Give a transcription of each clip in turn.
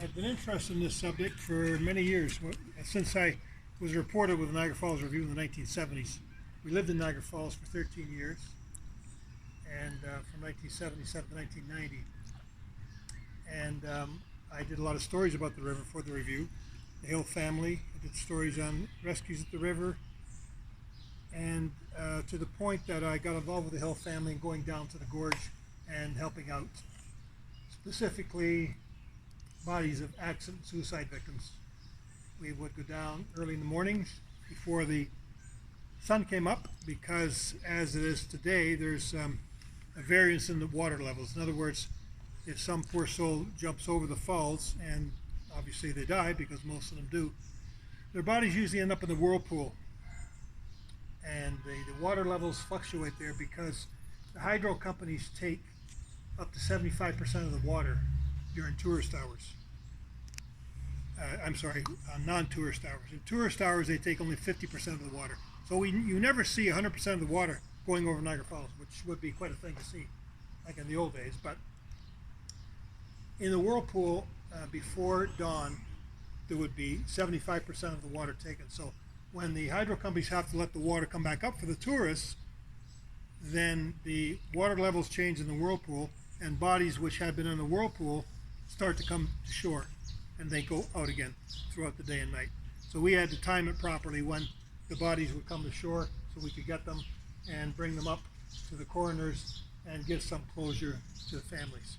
I've been interested in this subject for many years, since I was a reporter with the Niagara Falls Review in the 1970s. We lived in Niagara Falls for 13 years, and from 1977 to 1990. And I did a lot of stories about the river for the Review, the Hill family. I did stories on rescues at the river, and to the point that I got involved with the Hill family and going down to the gorge and helping out, specifically bodies of accident suicide victims. We would go down early in the mornings before the sun came up, because as it is today, there's a variance in the water levels. In other words, if some poor soul jumps over the falls, and obviously they die because most of them do, their bodies usually end up in the whirlpool. And the water levels fluctuate there because the hydro companies take up to 75% of the water during tourist hours. I'm sorry, non-tourist hours. In tourist hours, they take only 50% of the water. So you never see 100% of the water going over Niagara Falls, which would be quite a thing to see, like in the old days. But in the whirlpool, before dawn, there would be 75% of the water taken. So when the hydro companies have to let the water come back up for the tourists, then the water levels change in the whirlpool, and bodies which had been in the whirlpool start to come to shore, and they go out again throughout the day and night. So we had to time it properly when the bodies would come to shore so we could get them and bring them up to the coroners and give some closure to the families.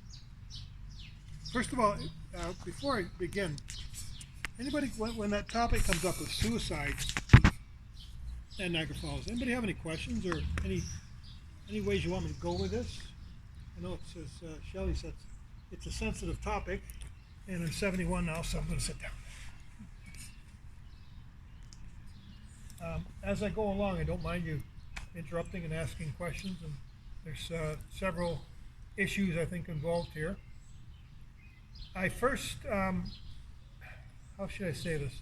First of all, before I begin, anybody, when that topic comes up of suicide at Niagara Falls, anybody have any questions or any ways you want me to go with this? I know it's, as Shelley said, it's a sensitive topic, and I'm 71 now, so I'm going to sit down. As I go along, I don't mind you interrupting and asking questions, and there's several issues I think involved here. I first, how should I say this?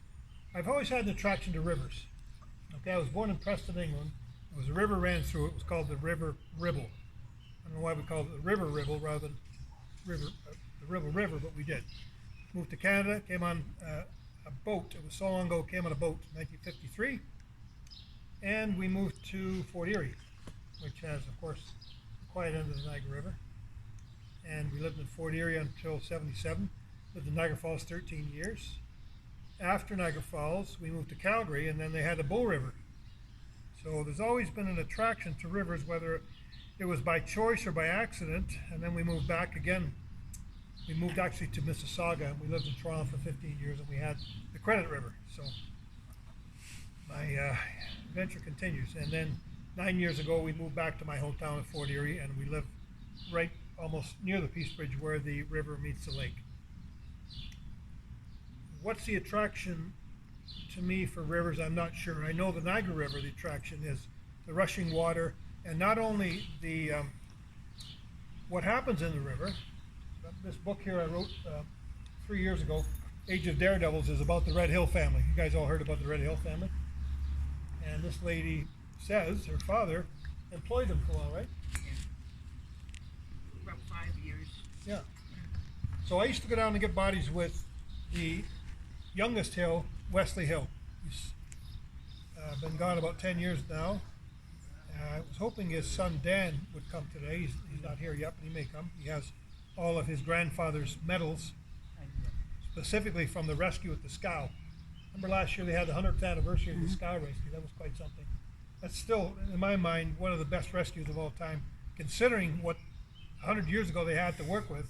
I've always had an attraction to rivers. Okay, I was born in Preston, England. There was a river ran through it. It was called the River Ribble. I don't know why we called it the River Ribble rather than the Ribble River, but we did. Moved to Canada, came on a boat. It was so long ago, came on a boat in 1953. And we moved to Fort Erie, which has, of course, the quiet end of the Niagara River. And we lived in Fort Erie until 77. Lived in Niagara Falls 13 years. After Niagara Falls, we moved to Calgary, and then they had the Bull River. So there's always been an attraction to rivers, whether it was by choice or by accident. And then we moved back again. We moved actually to Mississauga, and we lived in Toronto for 15 years, and we had the Credit River. So my adventure continues. And then 9 years ago, we moved back to my hometown of Fort Erie, and we live right almost near the Peace Bridge where the river meets the lake. What's the attraction to me for rivers? I'm not sure. I know the Niagara River, the attraction is the rushing water, and not only the what happens in the river. This book here I wrote 3 years ago, Age of Daredevils, is about the Red Hill family. You guys all heard about the Red Hill family? And this lady says her father employed them for a while, right? Yeah. About 5 years. Yeah. So I used to go down and get bodies with the youngest Hill, Wesley Hill. He's been gone about 10 years now. I was hoping his son Dan would come today. He's not here yet, but he may come. He has all of his grandfather's medals, specifically from the rescue at the Scow. Remember last year they had the 100th anniversary of the Scow rescue. That was quite something. That's still, in my mind, one of the best rescues of all time, considering what 100 years ago they had to work with.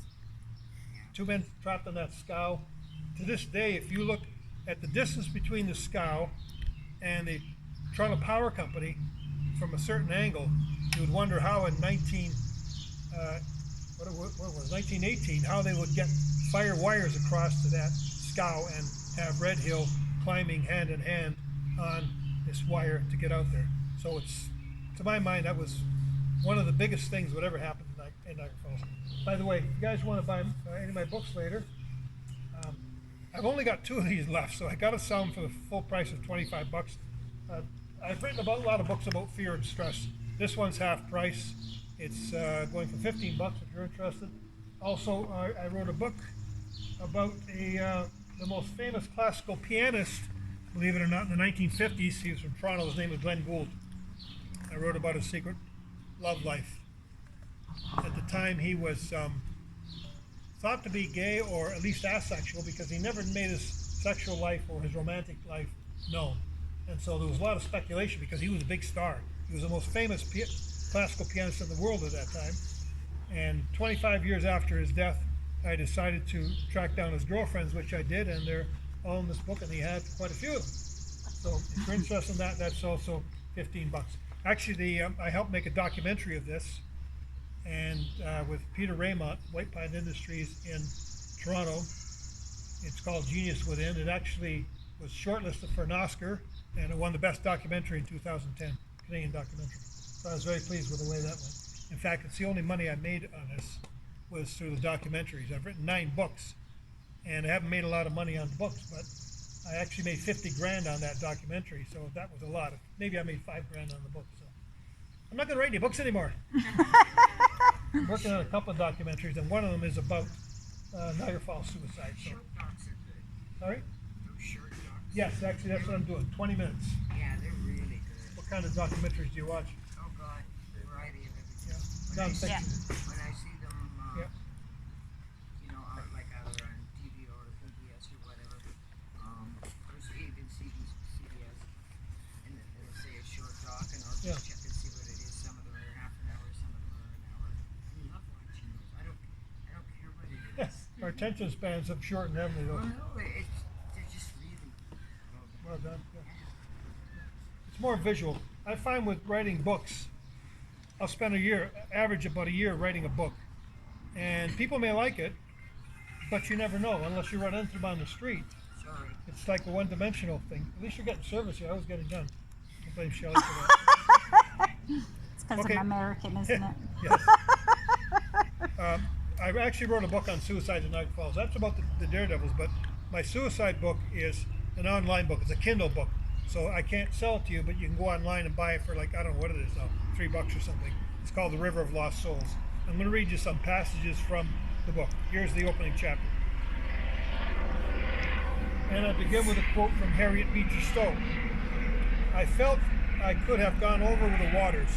2 men trapped on that Scow. To this day, if you look at the distance between the Scow and the Toronto Power Company from a certain angle, you would wonder how in 1918, how they would get fire wires across to that Scow and have Red Hill climbing hand in hand on this wire to get out there. So it's, to my mind, that was one of the biggest things that ever happened in Niagara Falls. By the way, if you guys want to buy any of my books later, I've only got 2 of these left, so I got to sell them for the full price of 25 bucks. I've written about a lot of books about fear and stress. This one's half price. It's going for 15 bucks if you're interested. Also, I wrote a book about the most famous classical pianist, believe it or not, in the 1950s. He was from Toronto. His name was Glenn Gould. I wrote about his secret love life. At the time, he was thought to be gay or at least asexual because he never made his sexual life or his romantic life known. And so there was a lot of speculation because he was a big star. He was the most famous classical pianist in the world at that time. And 25 years after his death, I decided to track down his girlfriends, which I did, and they're all in this book, and he had quite a few of them. So if you're interested in that, that's also $15. Actually, I helped make a documentary of this, and with Peter Raymont, White Pine Industries in Toronto. It's called Genius Within. It actually was shortlisted for an Oscar, and it won the best documentary in 2010, Canadian documentary. So I was very pleased with the way that went. In fact, it's the only money I made on this was through the documentaries. I've written 9 books, and I haven't made a lot of money on the books, but I actually made 50 grand on that documentary, so that was a lot. Maybe I made 5 grand on the book. So I'm not going to write any books anymore. I'm working on a couple of documentaries, and one of them is about Niagara Falls suicide. So. Short docs are good. Sorry? Those short docs. Yes, actually, that's what I'm doing. 20 minutes. Yeah, they're really good. What kind of documentaries do you watch? Oh God, variety of everything. Yeah. Non-fiction. When I see them, Yeah. you know, like either on TV or PBS or whatever, or even CBS, and they'll say a short doc, and I'll Yeah. check and see what it is. Some of them are half an hour, some of them are an hour. I love watching those. I don't care what it is. Our attention spans have shortened, haven't they? Well, Though? no, they're just really Well done. Yeah. It's more visual. I find with writing books, I'll spend average about a year writing a book. And people may like it, but you never know unless you run into them on the street. sorry. It's like a one-dimensional thing. At least you're getting service here. I always get it done. I blame Shelley for that. It's because Okay. I'm American, isn't it? Yes. I actually wrote a book on suicide in Niagara Falls. That's about the daredevils, but my suicide book is an online book. It's a Kindle book. So I can't sell it to you, but you can go online and buy it for like, I don't know what it is now, $3 or something. It's called The River of Lost Souls. I'm going to read you some passages from the book. Here's the opening chapter. And I begin with a quote from Harriet Beecher Stowe. I felt I could have gone over with the waters.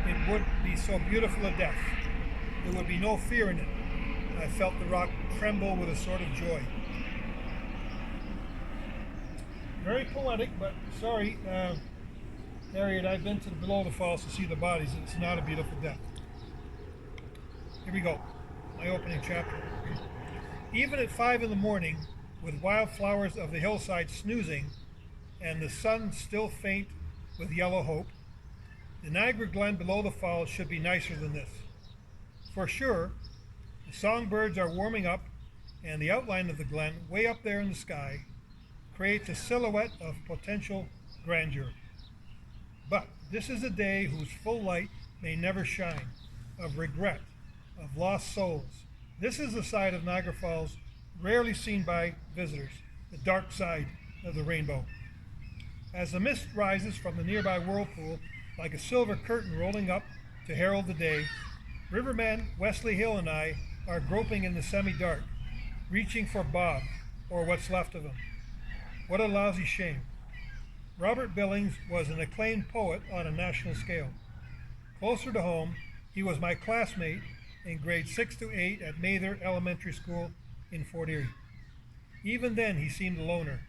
It would be so beautiful a death. There would be no fear in it. I felt the rock tremble with a sort of joy. Very poetic, but sorry, Harriet, I've been to below the falls to see the bodies. It's not a beautiful death. Here we go. My opening chapter. Even at 5 in the morning, with wildflowers of the hillside snoozing, and the sun still faint with yellow hope, the Niagara Glen below the falls should be nicer than this. For sure, the songbirds are warming up, and the outline of the glen, way up there in the sky, creates a silhouette of potential grandeur. But this is a day whose full light may never shine, of regret, of lost souls. This is the side of Niagara Falls rarely seen by visitors, the dark side of the rainbow. As the mist rises from the nearby whirlpool like a silver curtain rolling up to herald the day, Riverman Wesley Hill and I are groping in the semi-dark, reaching for Bob, or what's left of him. What a lousy shame. Robert Billings was an acclaimed poet on a national scale. Closer to home, he was my classmate in grades 6 to 8 at Mather Elementary School in Fort Erie. Even then, he seemed a loner.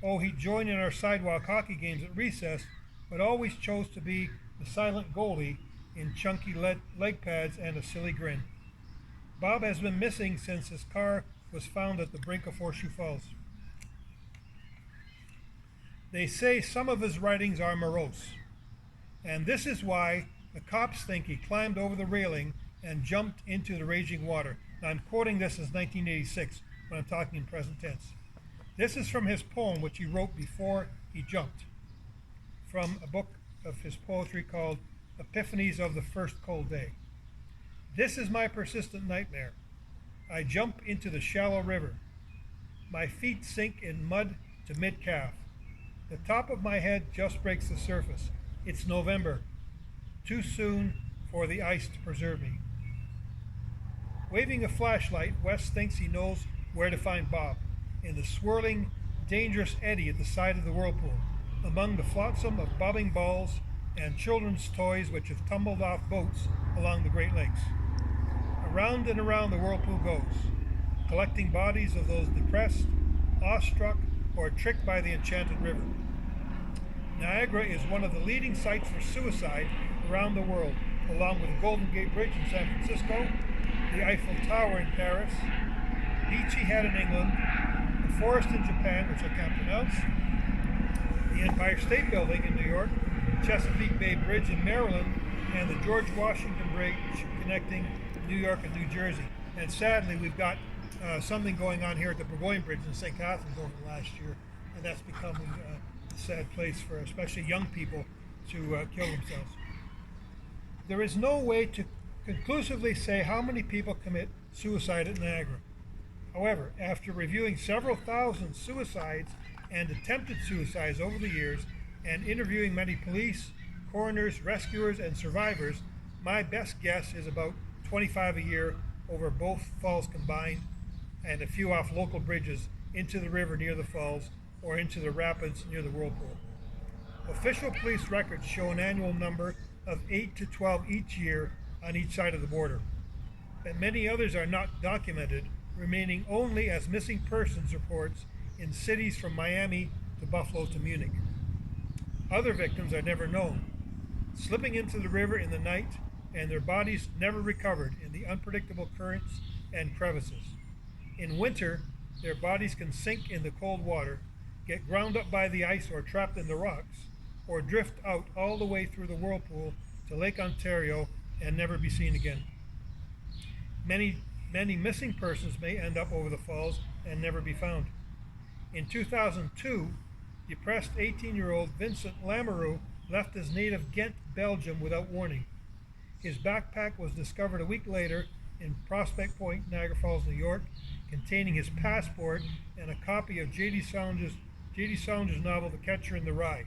Oh, he'd join in our sidewalk hockey games at recess, but always chose to be the silent goalie in chunky leg pads and a silly grin. Bob has been missing since his car was found at the brink of Horseshoe Falls. They say some of his writings are morose, and this is why the cops think he climbed over the railing and jumped into the raging water. Now, I'm quoting this as 1986 when I'm talking in present tense. This is from his poem, which he wrote before he jumped, from a book of his poetry called Epiphanies of the First Cold Day. This is my persistent nightmare. I jump into the shallow river. My feet sink in mud to mid-calf. The top of my head just breaks the surface. It's November. Too soon for the ice to preserve me. Waving a flashlight, Wes thinks he knows where to find Bob, in the swirling, dangerous eddy at the side of the whirlpool, among the flotsam of bobbing balls and children's toys which have tumbled off boats along the Great Lakes. Around and around the whirlpool goes, collecting bodies of those depressed, awestruck, or tricked by the enchanted river. Niagara is one of the leading sites for suicide around the world, along with the Golden Gate Bridge in San Francisco, the Eiffel Tower in Paris, Beachy Head in England, the Forest in Japan, which I can't pronounce, the Empire State Building in New York, Chesapeake Bay Bridge in Maryland, and the George Washington Bridge connecting New York and New Jersey. And sadly, we've got something going on here at the Burgoyne Bridge in St. Catharines over the last year, and that's becoming a sad place for especially young people to kill themselves. There is no way to conclusively say how many people commit suicide at Niagara. However, after reviewing several thousand suicides and attempted suicides over the years, and interviewing many police, coroners, rescuers, and survivors, my best guess is about 25 a year over both falls combined, and a few off local bridges into the river near the falls or into the rapids near the whirlpool. Official police records show an annual number of 8 to 12 each year on each side of the border, but many others are not documented, remaining only as missing persons reports in cities from Miami to Buffalo to Munich. Other victims are never known, slipping into the river in the night and their bodies never recovered in the unpredictable currents and crevices. In winter, their bodies can sink in the cold water, get ground up by the ice or trapped in the rocks, or drift out all the way through the whirlpool to Lake Ontario and never be seen again. Many missing persons may end up over the falls and never be found. In 2002, depressed 18-year-old Vincent Lamoureux left his native Ghent, Belgium without warning. His backpack was discovered a week later in Prospect Point, Niagara Falls, New York, containing his passport and a copy of J.D. Salinger's novel The Catcher in the Rye.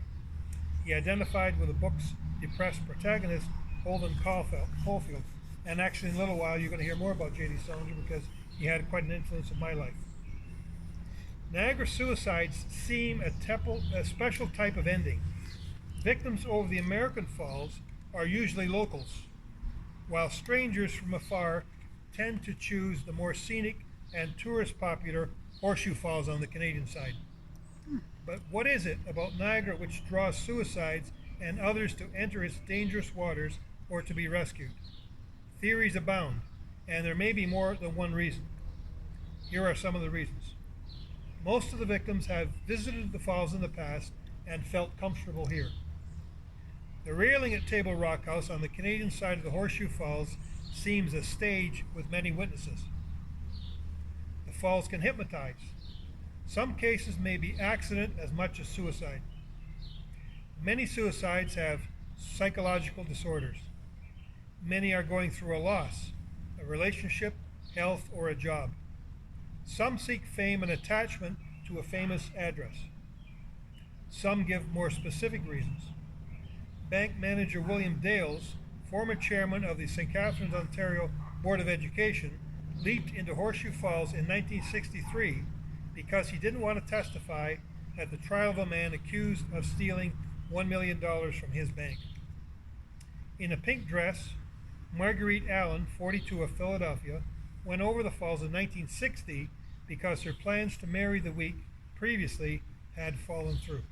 He identified with the book's depressed protagonist, Holden Caulfield. And actually, in a little while, you're going to hear more about J.D. Salinger because he had quite an influence in my life. Niagara suicides seem a special type of ending. Victims over the American Falls are usually locals, while strangers from afar tend to choose the more scenic and tourist popular Horseshoe Falls on the Canadian side. But what is it about Niagara which draws suicides and others to enter its dangerous waters or to be rescued? Theories abound, and there may be more than one reason. Here are some of the reasons. Most of the victims have visited the falls in the past and felt comfortable here. The railing at Table Rock House on the Canadian side of the Horseshoe Falls seems a stage with many witnesses. The falls can hypnotize. Some cases may be accident as much as suicide. Many suicides have psychological disorders. Many are going through a loss, a relationship, health, or a job. Some seek fame and attachment to a famous address. Some give more specific reasons. Bank manager William Dales, former chairman of the St. Catharines, Ontario Board of Education, leaped into Horseshoe Falls in 1963 because he didn't want to testify at the trial of a man accused of stealing $1 million from his bank. In a pink dress, Marguerite Allen, 42, of Philadelphia, went over the falls in 1960 because her plans to marry the week previously had fallen through.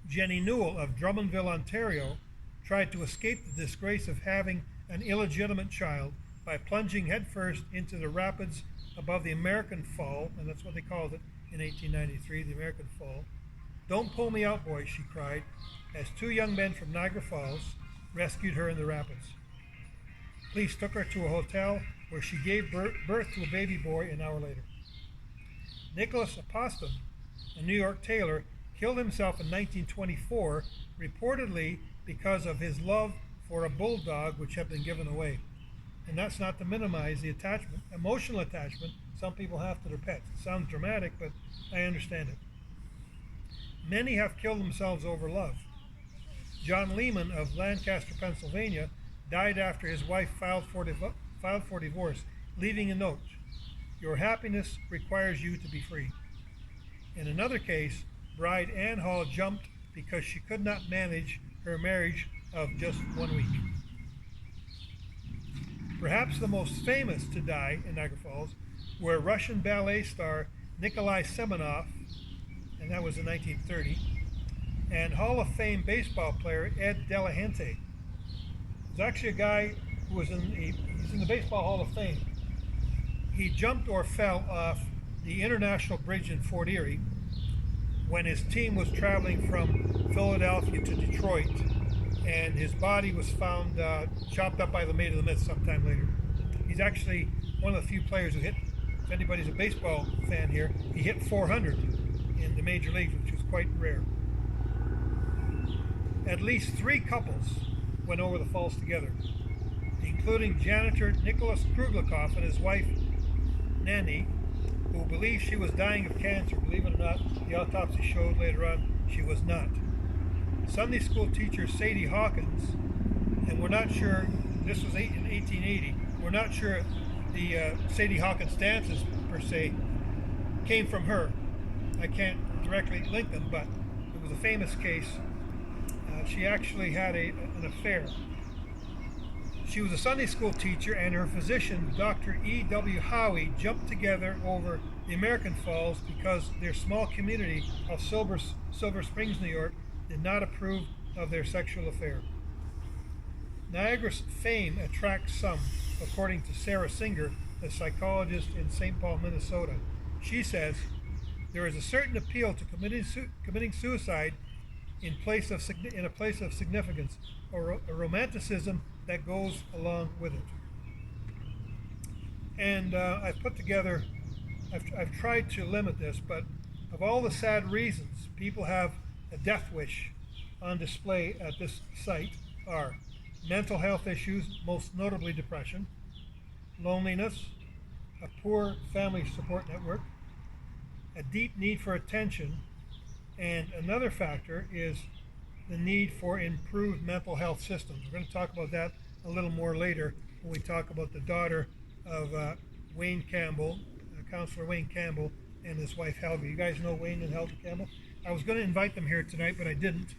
Jenny Newell of Drummondville, Ontario, tried to escape the disgrace of having an illegitimate child by plunging headfirst into the rapids above the American Fall, and that's what they called it in 1893, the American Fall. "Don't pull me out, boys," she cried, as two young men from Niagara Falls rescued her in the rapids. Police took her to a hotel where she gave birth to a baby boy an hour later. Nicholas Apostom, a New York tailor, killed himself in 1924, reportedly because of his love for a bulldog which had been given away. And that's not to minimize the attachment, emotional attachment some people have to their pets. It sounds dramatic, but I understand it. Many have killed themselves over love. John Lehman of Lancaster, Pennsylvania, died after his wife filed for divorce, leaving a note. Your happiness requires you to be free. In another case, bride Ann Hall jumped because she could not manage her marriage of just 1 week. Perhaps the most famous to die in Niagara Falls were Russian ballet star Nikolai Semenov, and that was in 1930, and Hall of Fame baseball player Ed Delahunty. There's actually a guy who was he's in the Baseball Hall of Fame. He jumped or fell off the International Bridge in Fort Erie when his team was traveling from Philadelphia to Detroit, and his body was found chopped up by the Maid of the Mist sometime later. He's actually one of the few players who hit, if anybody's a baseball fan here, he hit 400 in the major leagues, which was quite rare. At least 3 couples went over the falls together, including janitor Nicholas Kruglikov and his wife Nanny, who believed she was dying of cancer. Believe it or not, the autopsy showed later on she was not. Sunday school teacher Sadie Hawkins, and we're not sure, this was in 1880, we're not sure the Sadie Hawkins dances per se came from her. I can't directly link them, but it was a famous case. She actually had an affair. She was a Sunday school teacher, and her physician, Dr. E.W. Howie, jumped together over the American Falls because their small community of Silver Springs, New York, did not approve of their sexual affair. Niagara's fame attracts some, according to Sarah Singer, a psychologist in St. Paul, Minnesota. She says, there is a certain appeal to committing suicide in a place of significance, or a romanticism that goes along with it. And I've put together, I've tried to limit this, but of all the sad reasons people have a death wish on display at this site are mental health issues, most notably depression, loneliness, a poor family support network, a deep need for attention, and another factor is the need for improved mental health systems. We're going to talk about that a little more later when we talk about the daughter of Wayne Campbell, Counselor Wayne Campbell, and his wife Helga. You guys know Wayne and Helga Campbell? I was going to invite them here tonight, but I didn't.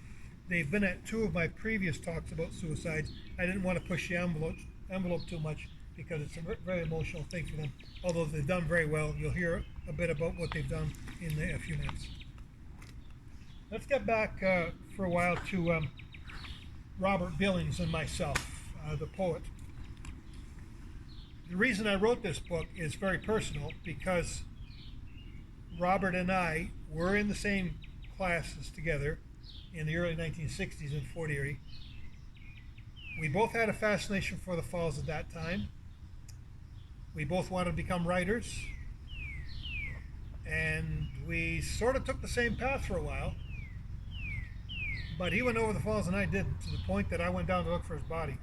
They've been at 2 of my previous talks about suicides. I didn't want to push the envelope too much because it's a very emotional thing for them. Although they've done very well. You'll hear a bit about what they've done in a few minutes. Let's get back for a while to Robert Billings and myself, the poet. The reason I wrote this book is very personal because Robert and I were in the same classes together in the early 1960s in Fort Erie. We both had a fascination for the falls at that time. We both wanted to become writers, and we sort of took the same path for a while. But he went over the falls and I didn't, to the point that I went down to look for his body.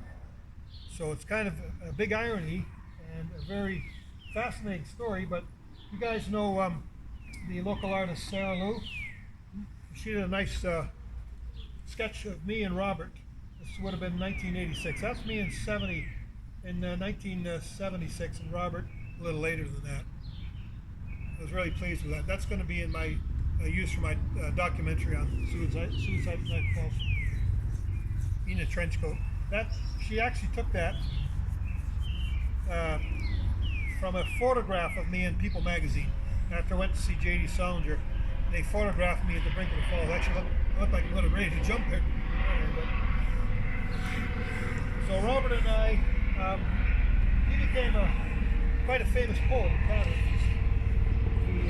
So it's kind of a big irony and a very fascinating story. But you guys know the local artist Sarah Lou? She did a nice sketch of me and Robert. This would have been 1986. That's me in 1976, and Robert a little later than that. I was really pleased with that. That's going to be in my use for my documentary on suicide in Niagara Falls. In a trench coat. She actually took that from a photograph of me in People magazine. After I went to see J.D. Salinger, they photographed me at the brink of the falls. Actually, I looked like I was ready to jump there. So Robert and I, he became quite a famous poet in Canada. He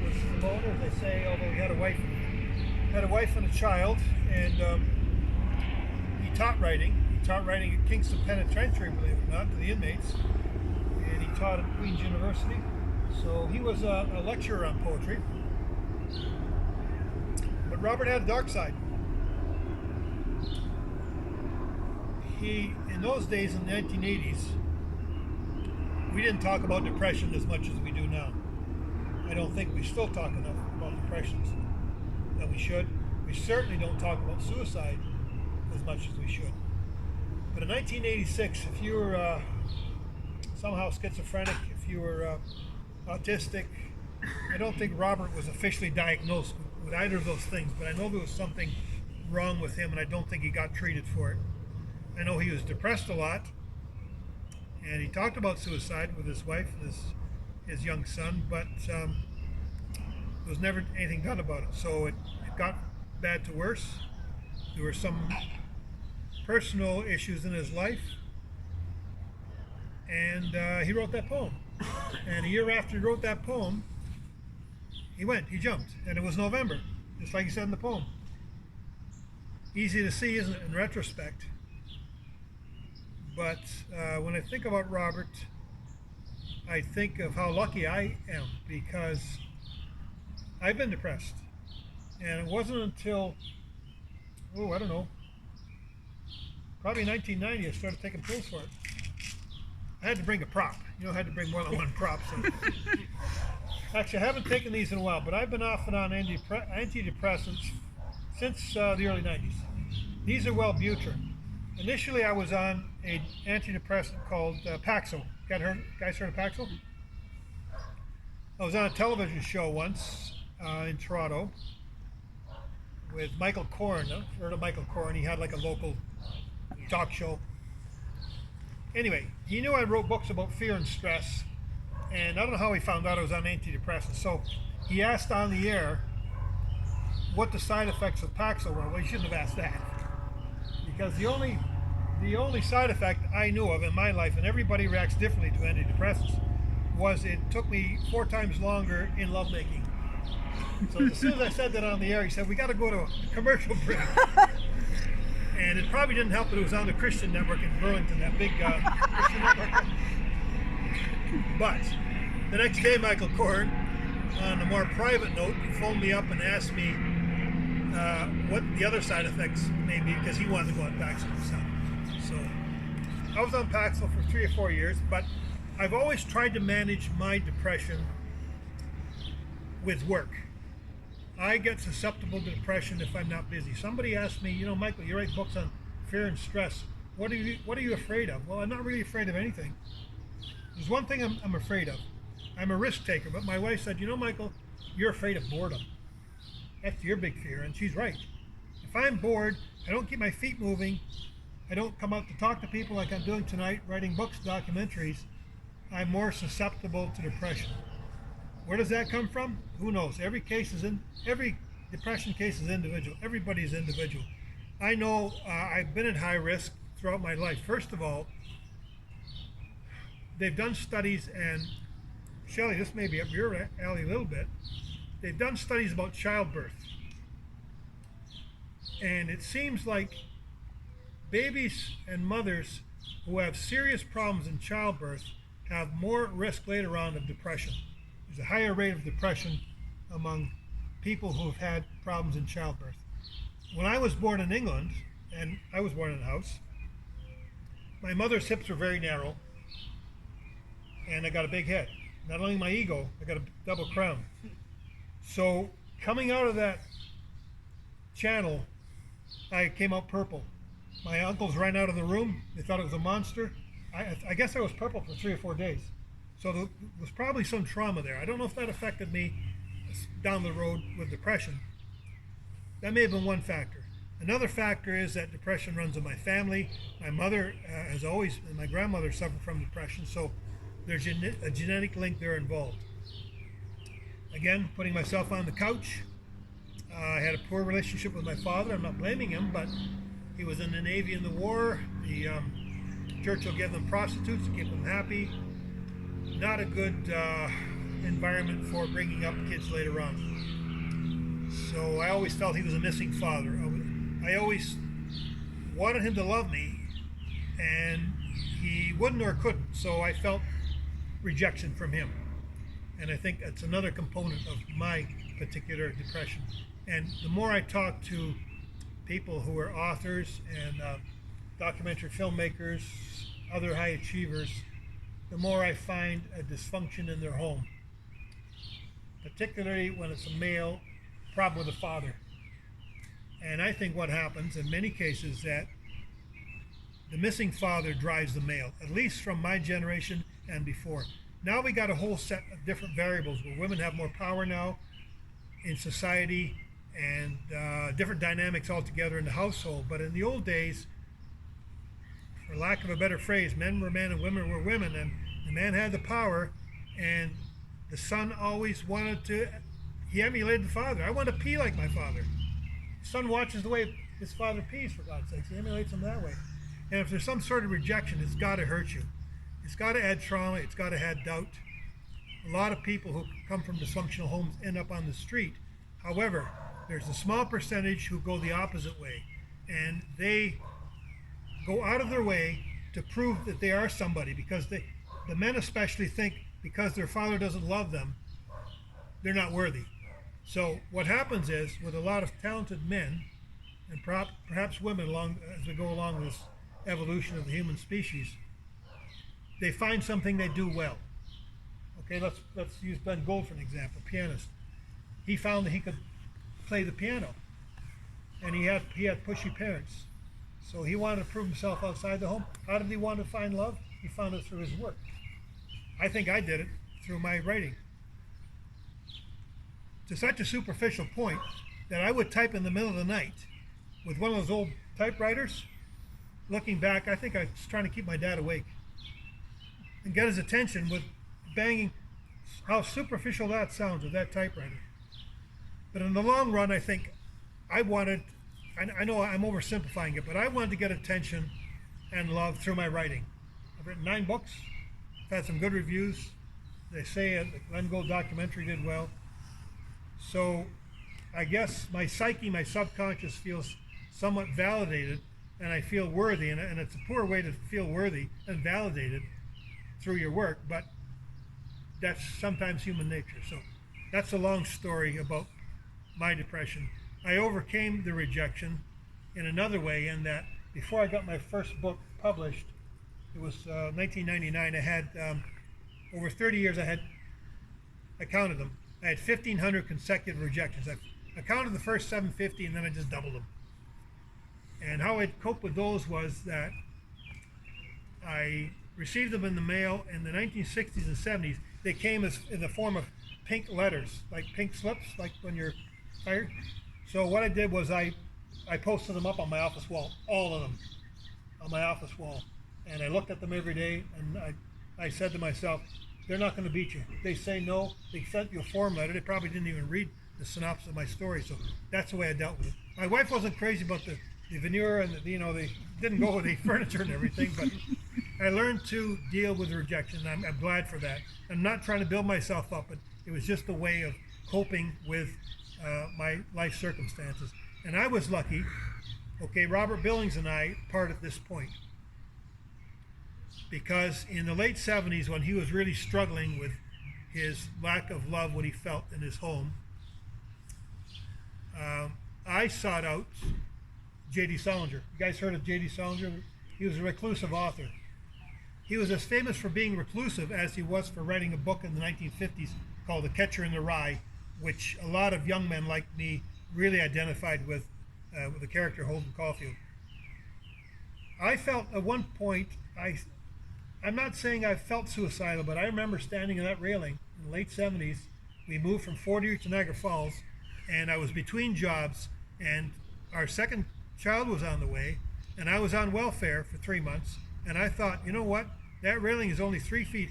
was a loner, as they say, although he had a wife and a child, and he taught writing. He taught writing at Kingston Penitentiary, believe it or not, to the inmates, and he taught at Queen's University. So he was a lecturer on poetry. But Robert had a dark side. In those days in the 1980s, we didn't talk about depression as much as we do now. I don't think we still talk enough about depressions that we should. We certainly don't talk about suicide as much as we should. But in 1986, if you were somehow schizophrenic, if you were autistic. I don't think Robert was officially diagnosed with either of those things, but I know there was something wrong with him, and I don't think he got treated for it. I know he was depressed a lot, and he talked about suicide with his wife and his young son, but there was never anything done about it. So it got bad to worse. There were some personal issues in his life, and he wrote that poem. And a year after he wrote that poem, he jumped, and it was November, just like he said in the poem. Easy to see, isn't it, in retrospect? But when I think about Robert, I think of how lucky I am, because I've been depressed. And it wasn't until, I don't know, probably 1990 I started taking pills for it. I had to bring a prop. I had to bring more than one prop. So. Actually, I haven't taken these in a while, but I've been off and on antidepressants since the early 90s. These are Wellbutrin. Initially, I was on an antidepressant called Paxil. Guys heard of Paxil? I was on a television show once in Toronto with Michael Corrin. Heard of Michael Corrin? He had like a local talk show. Anyway, he knew I wrote books about fear and stress, and I don't know how he found out I was on antidepressants. So he asked on the air what the side effects of Paxil were. Well, he shouldn't have asked that, because the only side effect I knew of in my life, and everybody reacts differently to antidepressants, was it took me 4 times longer in lovemaking. So as soon as I said that on the air, he said, "We got to go to a commercial break." And it probably didn't help that it was on the Christian network in Burlington, that big Christian network. But the next day, Michael Corrin, on a more private note, phoned me up and asked me what the other side effects may be, because he wanted to go on Paxil himself. So I was on Paxil for 3 or 4 years, but I've always tried to manage my depression with work. I get susceptible to depression if I'm not busy. Somebody asked me, Michael, you write books on fear and stress. What are you afraid of? Well, I'm not really afraid of anything. There's one thing I'm afraid of. I'm a risk taker, but my wife said, Michael, you're afraid of boredom. That's your big fear, and she's right. If I'm bored, I don't keep my feet moving, I don't come out to talk to people like I'm doing tonight, writing books, documentaries, I'm more susceptible to depression. Where does that come from? Who knows? Every depression case is individual. Everybody's individual. I know I've been at high risk throughout my life. First of all, they've done studies, and Shelley, this may be up your alley a little bit. They've done studies about childbirth. And it seems like babies and mothers who have serious problems in childbirth have more risk later on of depression. There's a higher rate of depression among people who have had problems in childbirth. When I was born in England, and I was born in a house, my mother's hips were very narrow, and I got a big head. Not only my ego, I got a double crown. So coming out of that channel, I came out purple. My uncles ran out of the room. They thought it was a monster. I guess I was purple for 3 or 4 days. So there was probably some trauma there. I don't know if that affected me down the road with depression. That may have been one factor. Another factor is that depression runs in my family. My mother has always, and my grandmother suffered from depression, so there's a genetic link there involved. Again, putting myself on the couch. I had a poor relationship with my father. I'm not blaming him, but he was in the Navy in the war. The Churchill gave them prostitutes to keep them happy. Not a good environment for bringing up kids later on. So I always felt he was a missing father. I always wanted him to love me, and he wouldn't or couldn't. So I felt rejection from him. And I think that's another component of my particular depression. And the more I talk to people who are authors and documentary filmmakers, other high achievers, the more I find a dysfunction in their home, particularly when it's a male problem with a father. And I think what happens in many cases that the missing father drives the male, at least from my generation and before. Now we got a whole set of different variables where women have more power now in society and different dynamics altogether in the household. But in the old days, for lack of a better phrase, men were men and women were women, and the man had the power, and the son always wanted to, he emulated the father. I want to pee like my father. The son watches the way his father pees, for God's sakes. He emulates him that way. And if there's some sort of rejection, it's got to hurt you. It's got to add trauma. It's got to add doubt. A lot of people who come from dysfunctional homes end up on the street. However, there's a small percentage who go the opposite way, and they go out of their way to prove that they are somebody, because the men especially think because their father doesn't love them, they're not worthy. So what happens is, with a lot of talented men, and perhaps women as we go along this evolution of the human species, they find something they do well. Okay, let's use Ben Gold for an example, pianist. He found that he could play the piano, and he had pushy parents. So he wanted to prove himself outside the home. How did he want to find love? He found it through his work. I think I did it through my writing. To such a superficial point that I would type in the middle of the night with one of those old typewriters. Looking back, I think I was trying to keep my dad awake and get his attention with banging. How superficial that sounds with that typewriter. But in the long run, I think I know I'm oversimplifying it, but I wanted to get attention and love through my writing. I've written 9 books. I've had some good reviews. They say the Glenn Gould documentary did well. So I guess my psyche, my subconscious feels somewhat validated, and I feel worthy, and it's a poor way to feel worthy and validated through your work, but that's sometimes human nature. So that's a long story about my depression. I overcame the rejection in another way, in that before I got my first book published, it was 1999, I had over 30 years, I counted them. I had 1,500 consecutive rejections. I counted the first 750, and then I just doubled them. And how I'd cope with those was that I received them in the mail in the 1960s and 70s. They came in the form of pink letters, like pink slips, like when you're hired. So what I did was I posted them up on my office wall, all of them, on my office wall. And I looked at them every day, and I said to myself, they're not going to beat you. They say no. They sent you a form letter. They probably didn't even read the synopsis of my story. So that's the way I dealt with it. My wife wasn't crazy about the veneer, and they didn't go with the furniture and everything, but I learned to deal with rejection, and I'm glad for that. I'm not trying to build myself up, but it was just a way of coping with my life circumstances. And I was lucky. Okay, Robert Billings and I part at this point, because in the late 70s, when he was really struggling with his lack of love, what he felt in his home, I sought out J.D. Salinger. You guys heard of J.D. Salinger? He was a reclusive author. He was as famous for being reclusive as he was for writing a book in the 1950s called The Catcher in the Rye, which a lot of young men like me really identified with the character Holden Caulfield. I felt at one point, I'm not saying I felt suicidal, but I remember standing on that railing in the late 70s. We moved from Fort Erie to Niagara Falls, and I was between jobs, and our second child was on the way, and I was on welfare for 3 months, and I thought, you know what, that railing is only 3 feet.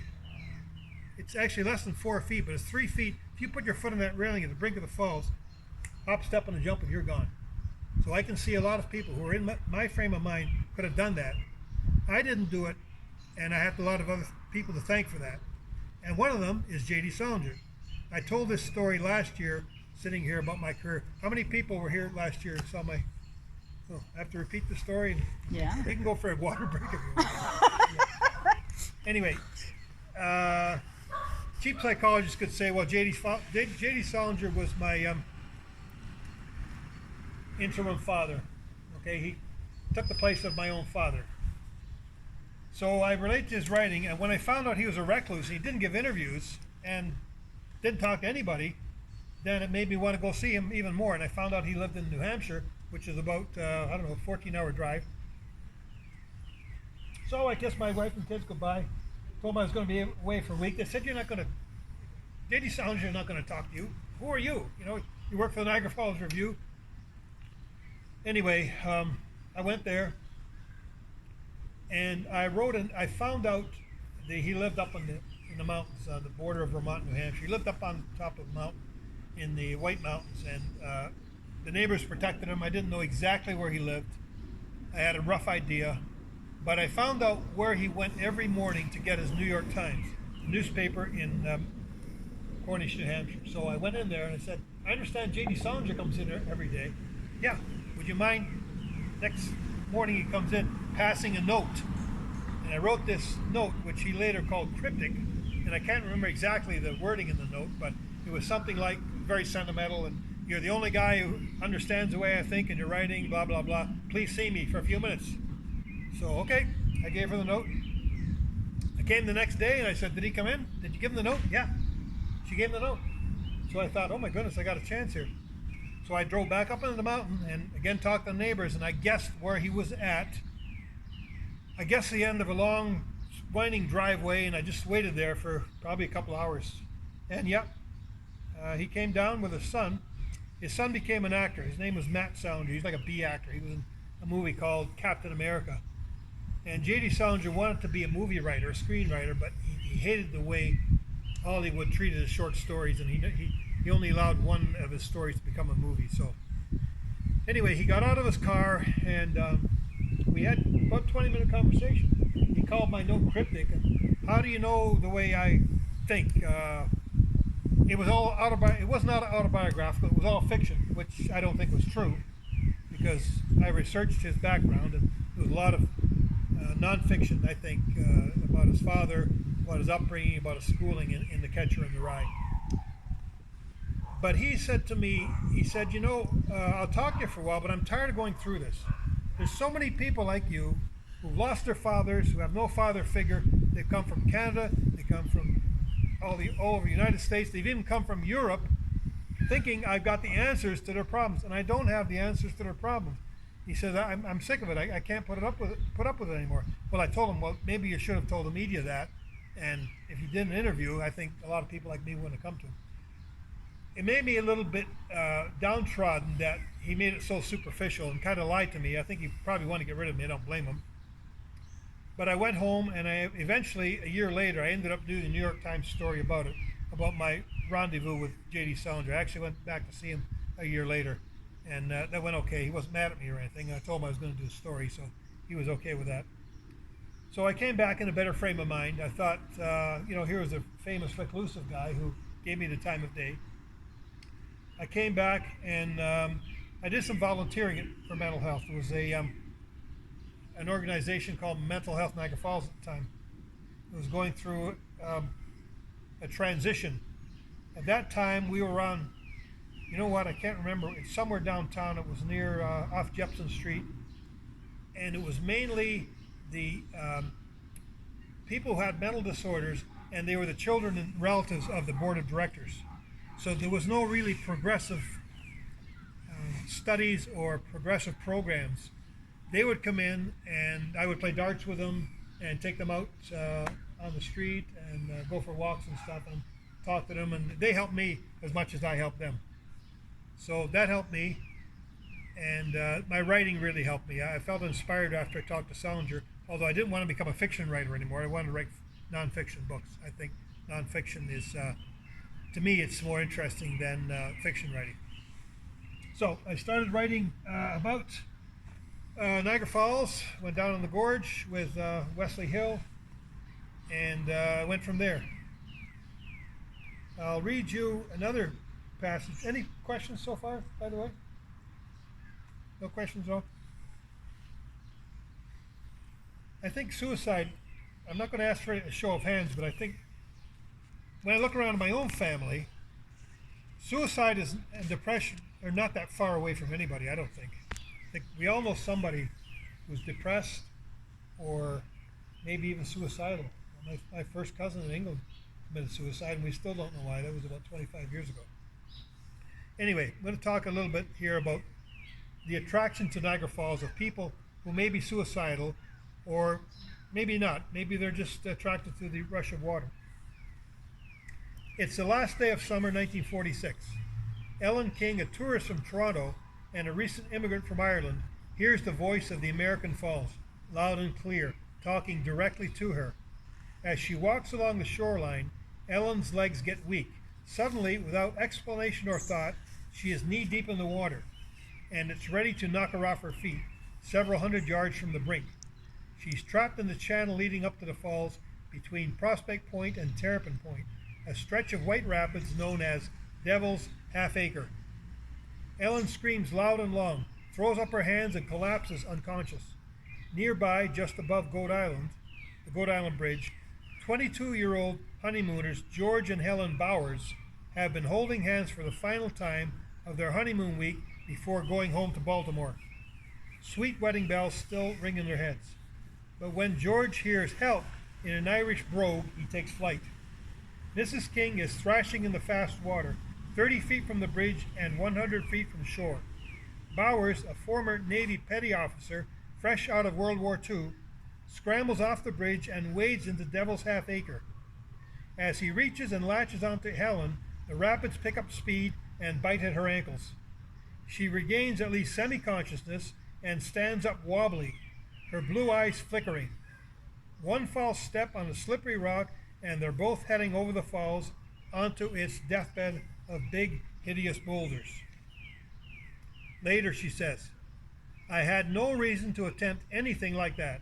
It's actually less than 4 feet, but it's 3 feet. If you put your foot on that railing at the brink of the falls, hop, step, and a jump, and you're gone. So I can see a lot of people who are in my frame of mind could have done that. I didn't do it, and I have a lot of other people to thank for that. And one of them is J.D. Salinger. I told this story last year, sitting here, about my career. How many people were here last year and saw my... Oh, I have to repeat the story? Yeah. You can go for a water break if you want. Yeah. Anyway, cheap psychologists could say, well, J.D. Salinger was my interim father. Okay, he took the place of my own father. So I relate to his writing, and when I found out he was a recluse, he didn't give interviews and didn't talk to anybody, then it made me want to go see him even more. And I found out he lived in New Hampshire, which is about, I don't know, a 14-hour drive. So I kissed my wife and kids goodbye, told them I was going to be away for a week. They said, you're not going to, J.D. Salinger is not going to talk to you. Who are you? You know, you work for the Niagara Falls Review. Anyway, I went there, and I found out that he lived up in the mountains, the border of Vermont and New Hampshire. He lived up on top of the mountain in the White Mountains, and the neighbors protected him. I didn't know exactly where he lived. I had a rough idea, but I found out where he went every morning to get his New York Times, a newspaper in Cornish, New Hampshire. So I went in there and I said, I understand J.D. Salinger comes in here every day. Yeah, would you mind next morning he comes in passing a note? And I wrote this note, which he later called cryptic, and I can't remember exactly the wording in the note, but it was something like very sentimental, and you're the only guy who understands the way I think in your writing, blah, blah, blah. Please see me for a few minutes. So, okay, I gave her the note. I came the next day and I said, did he come in? Did you give him the note? Yeah. She gave him the note. So I thought, oh my goodness, I got a chance here. So I drove back up into the mountain and again talked to the neighbors, and I guessed where he was at. I guessed the end of a long, winding driveway, and I just waited there for probably a couple hours. And yep, he came down with his son. His son became an actor. His name was Matt Salinger. He's like a B actor. He was in a movie called Captain America. And J.D. Salinger wanted to be a movie writer, a screenwriter, but he hated the way Hollywood treated his short stories, and he only allowed one of his stories to become a movie. So anyway, he got out of his car, and we had about a 20-minute conversation. He called my note cryptic, and how do you know the way I think? It was all it was not autobiographical. It was all fiction, which I don't think was true, because I researched his background, and there was a lot of nonfiction, I think, about his father, about his upbringing, about his schooling in The Catcher in the Rye. But he said to me, he said, you know, I'll talk to you for a while, but I'm tired of going through this. There's so many people like you who've lost their fathers, who have no father figure. They've come from Canada, they come from all over the United States, they've even come from Europe, thinking I've got the answers to their problems, and I don't have the answers to their problems. He says, I'm sick of it. I can't put up with it anymore. Well, I told him, well, maybe you should have told the media that. And if you did an interview, I think a lot of people like me wouldn't have come to him. It made me a little bit downtrodden that he made it so superficial and kind of lied to me. I think he probably wanted to get rid of me. I don't blame him. But I went home, and eventually, a year later, I ended up doing a New York Times story about it, about my rendezvous with J.D. Salinger. I actually went back to see him a year later, and that went okay. He wasn't mad at me or anything. I told him I was going to do a story, so he was okay with that. So I came back in a better frame of mind. I thought, you know, here was a famous reclusive guy who gave me the time of day. I came back, and I did some volunteering for mental health. There was an organization called Mental Health Niagara Falls at the time. It was going through a transition. At that time, we were on, you know what, I can't remember. It's somewhere downtown. It was near off Jepson Street, and it was mainly the people who had mental disorders, and they were the children and relatives of the board of directors. So there was no really progressive studies or progressive programs. They would come in, and I would play darts with them and take them out on the street and go for walks and stuff and talk to them, and they helped me as much as I helped them. So that helped me, and my writing really helped me. I felt inspired after I talked to Salinger, although I didn't want to become a fiction writer anymore. I wanted to write nonfiction books. I think nonfiction is, to me, it's more interesting than fiction writing. So I started writing about Niagara Falls, went down in the gorge with Wesley Hill, and went from there. I'll read you another passage. Any questions so far, by the way? No questions at all? I think suicide, I'm not going to ask for a show of hands, but I think when I look around my own family, suicide and depression are not that far away from anybody, I don't think. I think we all know somebody who's depressed or maybe even suicidal. My first cousin in England committed suicide, and we still don't know why. That was about 25 years ago. Anyway, I'm going to talk a little bit here about the attraction to Niagara Falls of people who may be suicidal or maybe not. Maybe they're just attracted to the rush of water. It's the last day of summer 1946. Ellen King, a tourist from Toronto and a recent immigrant from Ireland, hears the voice of the American Falls, loud and clear, talking directly to her. As she walks along the shoreline, Ellen's legs get weak. Suddenly, without explanation or thought, she is knee-deep in the water, and it's ready to knock her off her feet, several hundred yards from the brink. She's trapped in the channel leading up to the falls between Prospect Point and Terrapin Point, a stretch of white rapids known as Devil's Half Acre. Ellen screams loud and long, throws up her hands, and collapses unconscious. Nearby, just above the Goat Island Bridge, 22-year-old honeymooners George and Helen Bowers have been holding hands for the final time of their honeymoon week before going home to Baltimore. Sweet wedding bells still ring in their heads. But when George hears help in an Irish brogue, he takes flight. Mrs. King is thrashing in the fast water, 30 feet from the bridge and 100 feet from shore. Bowers, a former Navy petty officer, fresh out of World War II, scrambles off the bridge and wades into Devil's Half Acre. As he reaches and latches onto Helen, the rapids pick up speed and bite at her ankles. She regains at least semi-consciousness and stands up wobbly, her blue eyes flickering. One false step on a slippery rock and they're both heading over the falls onto its deathbed of big, hideous boulders. Later, she says, "I had no reason to attempt anything like that."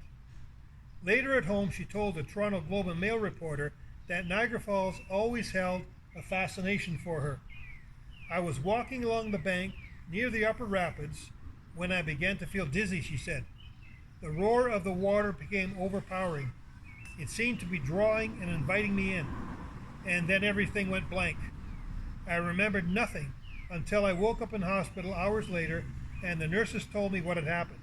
Later at home, she told the Toronto Globe and Mail reporter that Niagara Falls always held a fascination for her. "I was walking along the bank near the upper rapids when I began to feel dizzy," she said. "The roar of the water became overpowering. It seemed to be drawing and inviting me in. And then everything went blank. I remembered nothing until I woke up in hospital hours later and the nurses told me what had happened.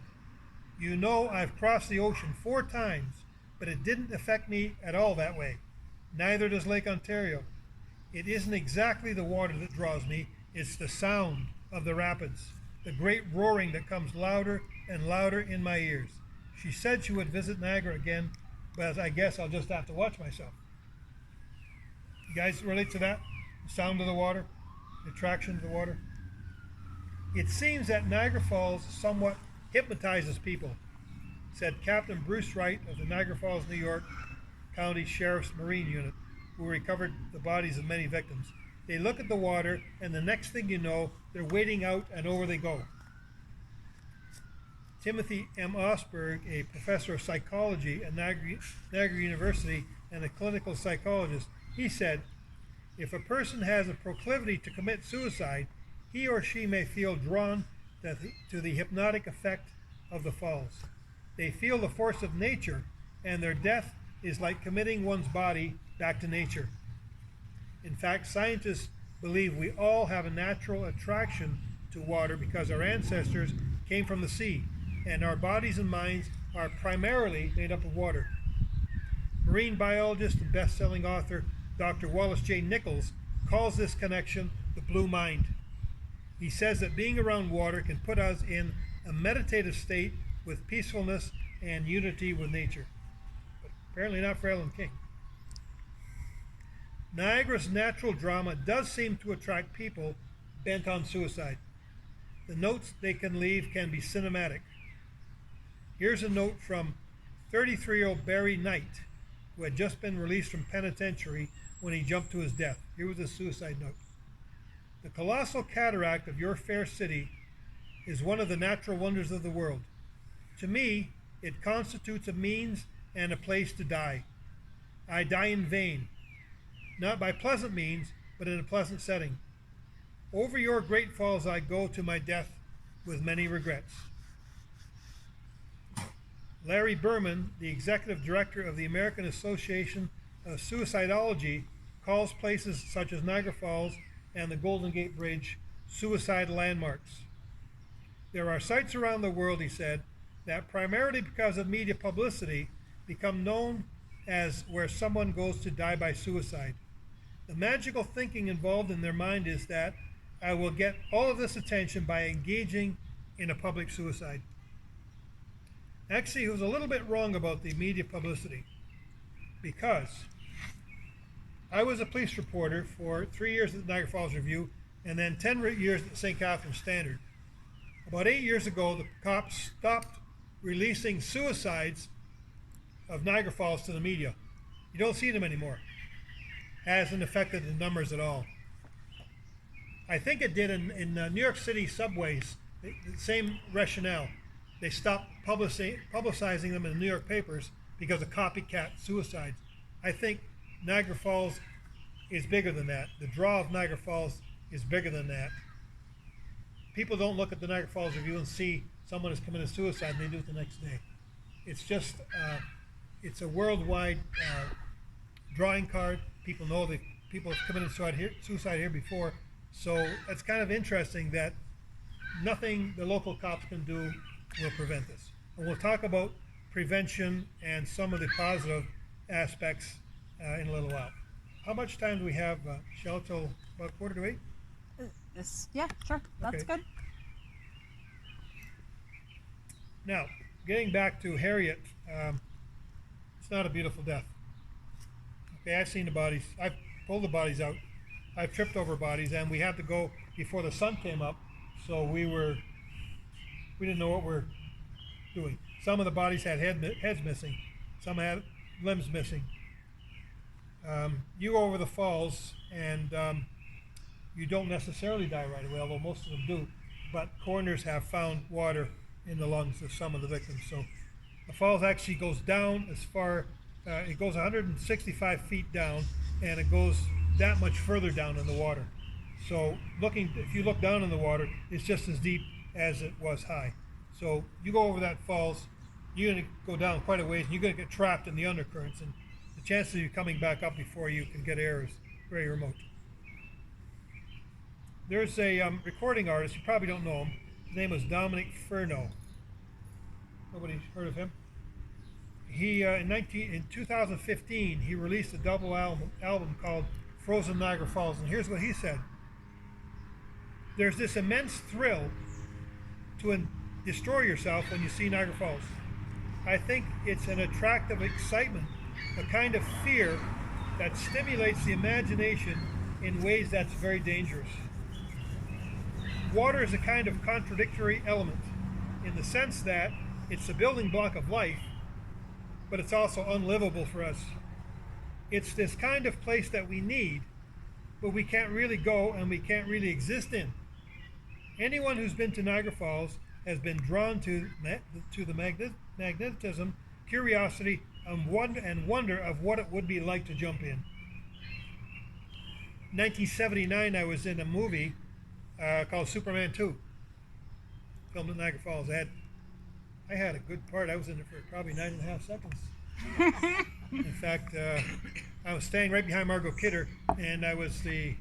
You know, I've crossed the ocean 4 times, but it didn't affect me at all that way. Neither does Lake Ontario. It isn't exactly the water that draws me, it's the sound of the rapids, the great roaring that comes louder and louder in my ears." She said she would visit Niagara again, but I guess I'll just have to watch myself. You guys relate to that? The sound of the water, the attraction of the water? "It seems that Niagara Falls somewhat hypnotizes people," said Captain Bruce Wright of the Niagara Falls, New York County Sheriff's Marine Unit, who recovered the bodies of many victims. "They look at the water, and the next thing you know, they're wading out and over they go." Timothy M. Osberg, a professor of psychology at Niagara University and a clinical psychologist, he said, "If a person has a proclivity to commit suicide, he or she may feel drawn to the hypnotic effect of the falls. They feel the force of nature, and their death is like committing one's body back to nature." In fact, scientists believe we all have a natural attraction to water because our ancestors came from the sea, and our bodies and minds are primarily made up of water. Marine biologist and best-selling author Dr. Wallace J. Nichols calls this connection the blue mind. He says that being around water can put us in a meditative state with peacefulness and unity with nature. But apparently not for Ellen King. Niagara's natural drama does seem to attract people bent on suicide. The notes they can leave can be cinematic. Here's a note from 33-year-old Barry Knight, who had just been released from penitentiary when he jumped to his death. Here was his suicide note. "The colossal cataract of your fair city is one of the natural wonders of the world. To me, it constitutes a means and a place to die. I die in vain, not by pleasant means, but in a pleasant setting. Over your great falls I go to my death with many regrets." Larry Berman, the executive director of the American Association of Suicidology, calls places such as Niagara Falls and the Golden Gate Bridge suicide landmarks. "There are sites around the world," he said, "that primarily because of media publicity become known as where someone goes to die by suicide. The magical thinking involved in their mind is that I will get all of this attention by engaging in a public suicide." Actually, he was a little bit wrong about the media publicity because I was a police reporter for 3 years at the Niagara Falls Review and then 10 years at the St. Catharines Standard. About 8 years ago, the cops stopped releasing suicides of Niagara Falls to the media. You don't see them anymore. Hasn't affected the numbers at all. I think it did in New York City subways, the same rationale. They stopped publicizing them in the New York papers because of copycat suicides. I think Niagara Falls is bigger than that. The draw of Niagara Falls is bigger than that. People don't look at the Niagara Falls Review and see someone has committed suicide and they do it the next day. It's just, it's a worldwide drawing card. People know that people have committed suicide here before. So it's kind of interesting that nothing the local cops can do will prevent this. And we'll talk about prevention and some of the positive aspects in a little while. How much time do we have, Michelle, till about 7:45? Yeah, sure. That's Okay. good. Now, getting back to Harriet, it's not a beautiful death. Okay, I've seen the bodies. I've pulled the bodies out. I've tripped over bodies, and we had to go before the sun came up, so we didn't know what we're doing. Some of the bodies had heads missing. Some had limbs missing. You go over the falls, and you don't necessarily die right away, although most of them do. But coroners have found water in the lungs of some of the victims. So the falls actually goes down as far, it goes 165 feet down, and it goes that much further down in the water. So if you look down in the water, it's just as deep as it was high. So you go over that falls, you're going to go down quite a ways, and you're going to get trapped in the undercurrents, and the chances of you coming back up before you can get air is very remote. There's a recording artist, you probably don't know him. His name was Dominic Furneaux. Nobody's heard of him? He in 2015 he released a double album called Frozen Niagara Falls, and here's what he said: "There's this immense thrill to destroy yourself when you see Niagara Falls. I think it's an attractive excitement, a kind of fear that stimulates the imagination in ways that's very dangerous. Water is a kind of contradictory element in the sense that it's the building block of life, but it's also unlivable for us. It's this kind of place that we need, but we can't really go and we can't really exist in. Anyone who's been to Niagara Falls has been drawn to the magnetism, curiosity, and wonder of what it would be like to jump in." 1979, I was in a movie called Superman 2, filmed at Niagara Falls. I had a good part. I was in it for probably 9.5 seconds. In fact, I was staying right behind Margot Kidder, and I was the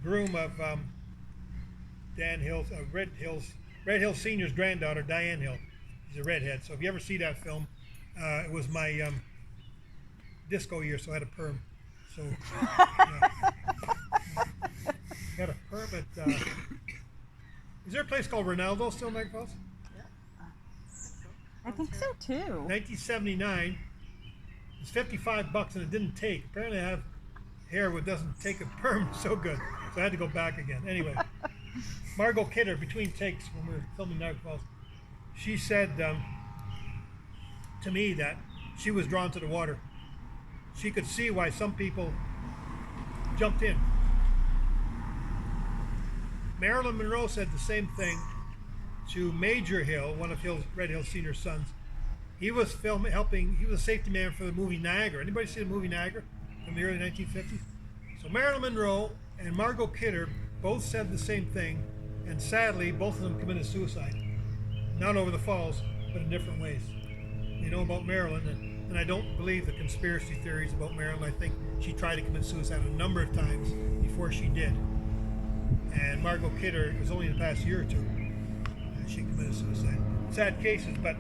groom of Dan Hill's, Red Hill Senior's granddaughter, Diane Hill. She's a redhead. So if you ever see that film, it was my disco year, so I had a perm. So got a perm at. Is there a place called Ronaldo still in Niagara Falls? I think so too. 1979. It's $55 and it didn't take. Apparently, I have hair that doesn't take a perm so good, so I had to go back again. Anyway, Margot Kidder, between takes when we were filming Niagara Falls, she said to me that she was drawn to the water. She could see why some people jumped in. Marilyn Monroe said the same thing to Major Hill, one of Red Hill Senior's sons. He was he was a safety man for the movie Niagara. Anybody see the movie Niagara from the early 1950s? So Marilyn Monroe and Margot Kidder both said the same thing, and sadly, both of them committed suicide. Not over the falls, but in different ways. You know about Marilyn, and I don't believe the conspiracy theories about Marilyn. I think she tried to commit suicide a number of times before she did. And Margot Kidder, it was only in the past year or two she committed suicide. Sad cases, but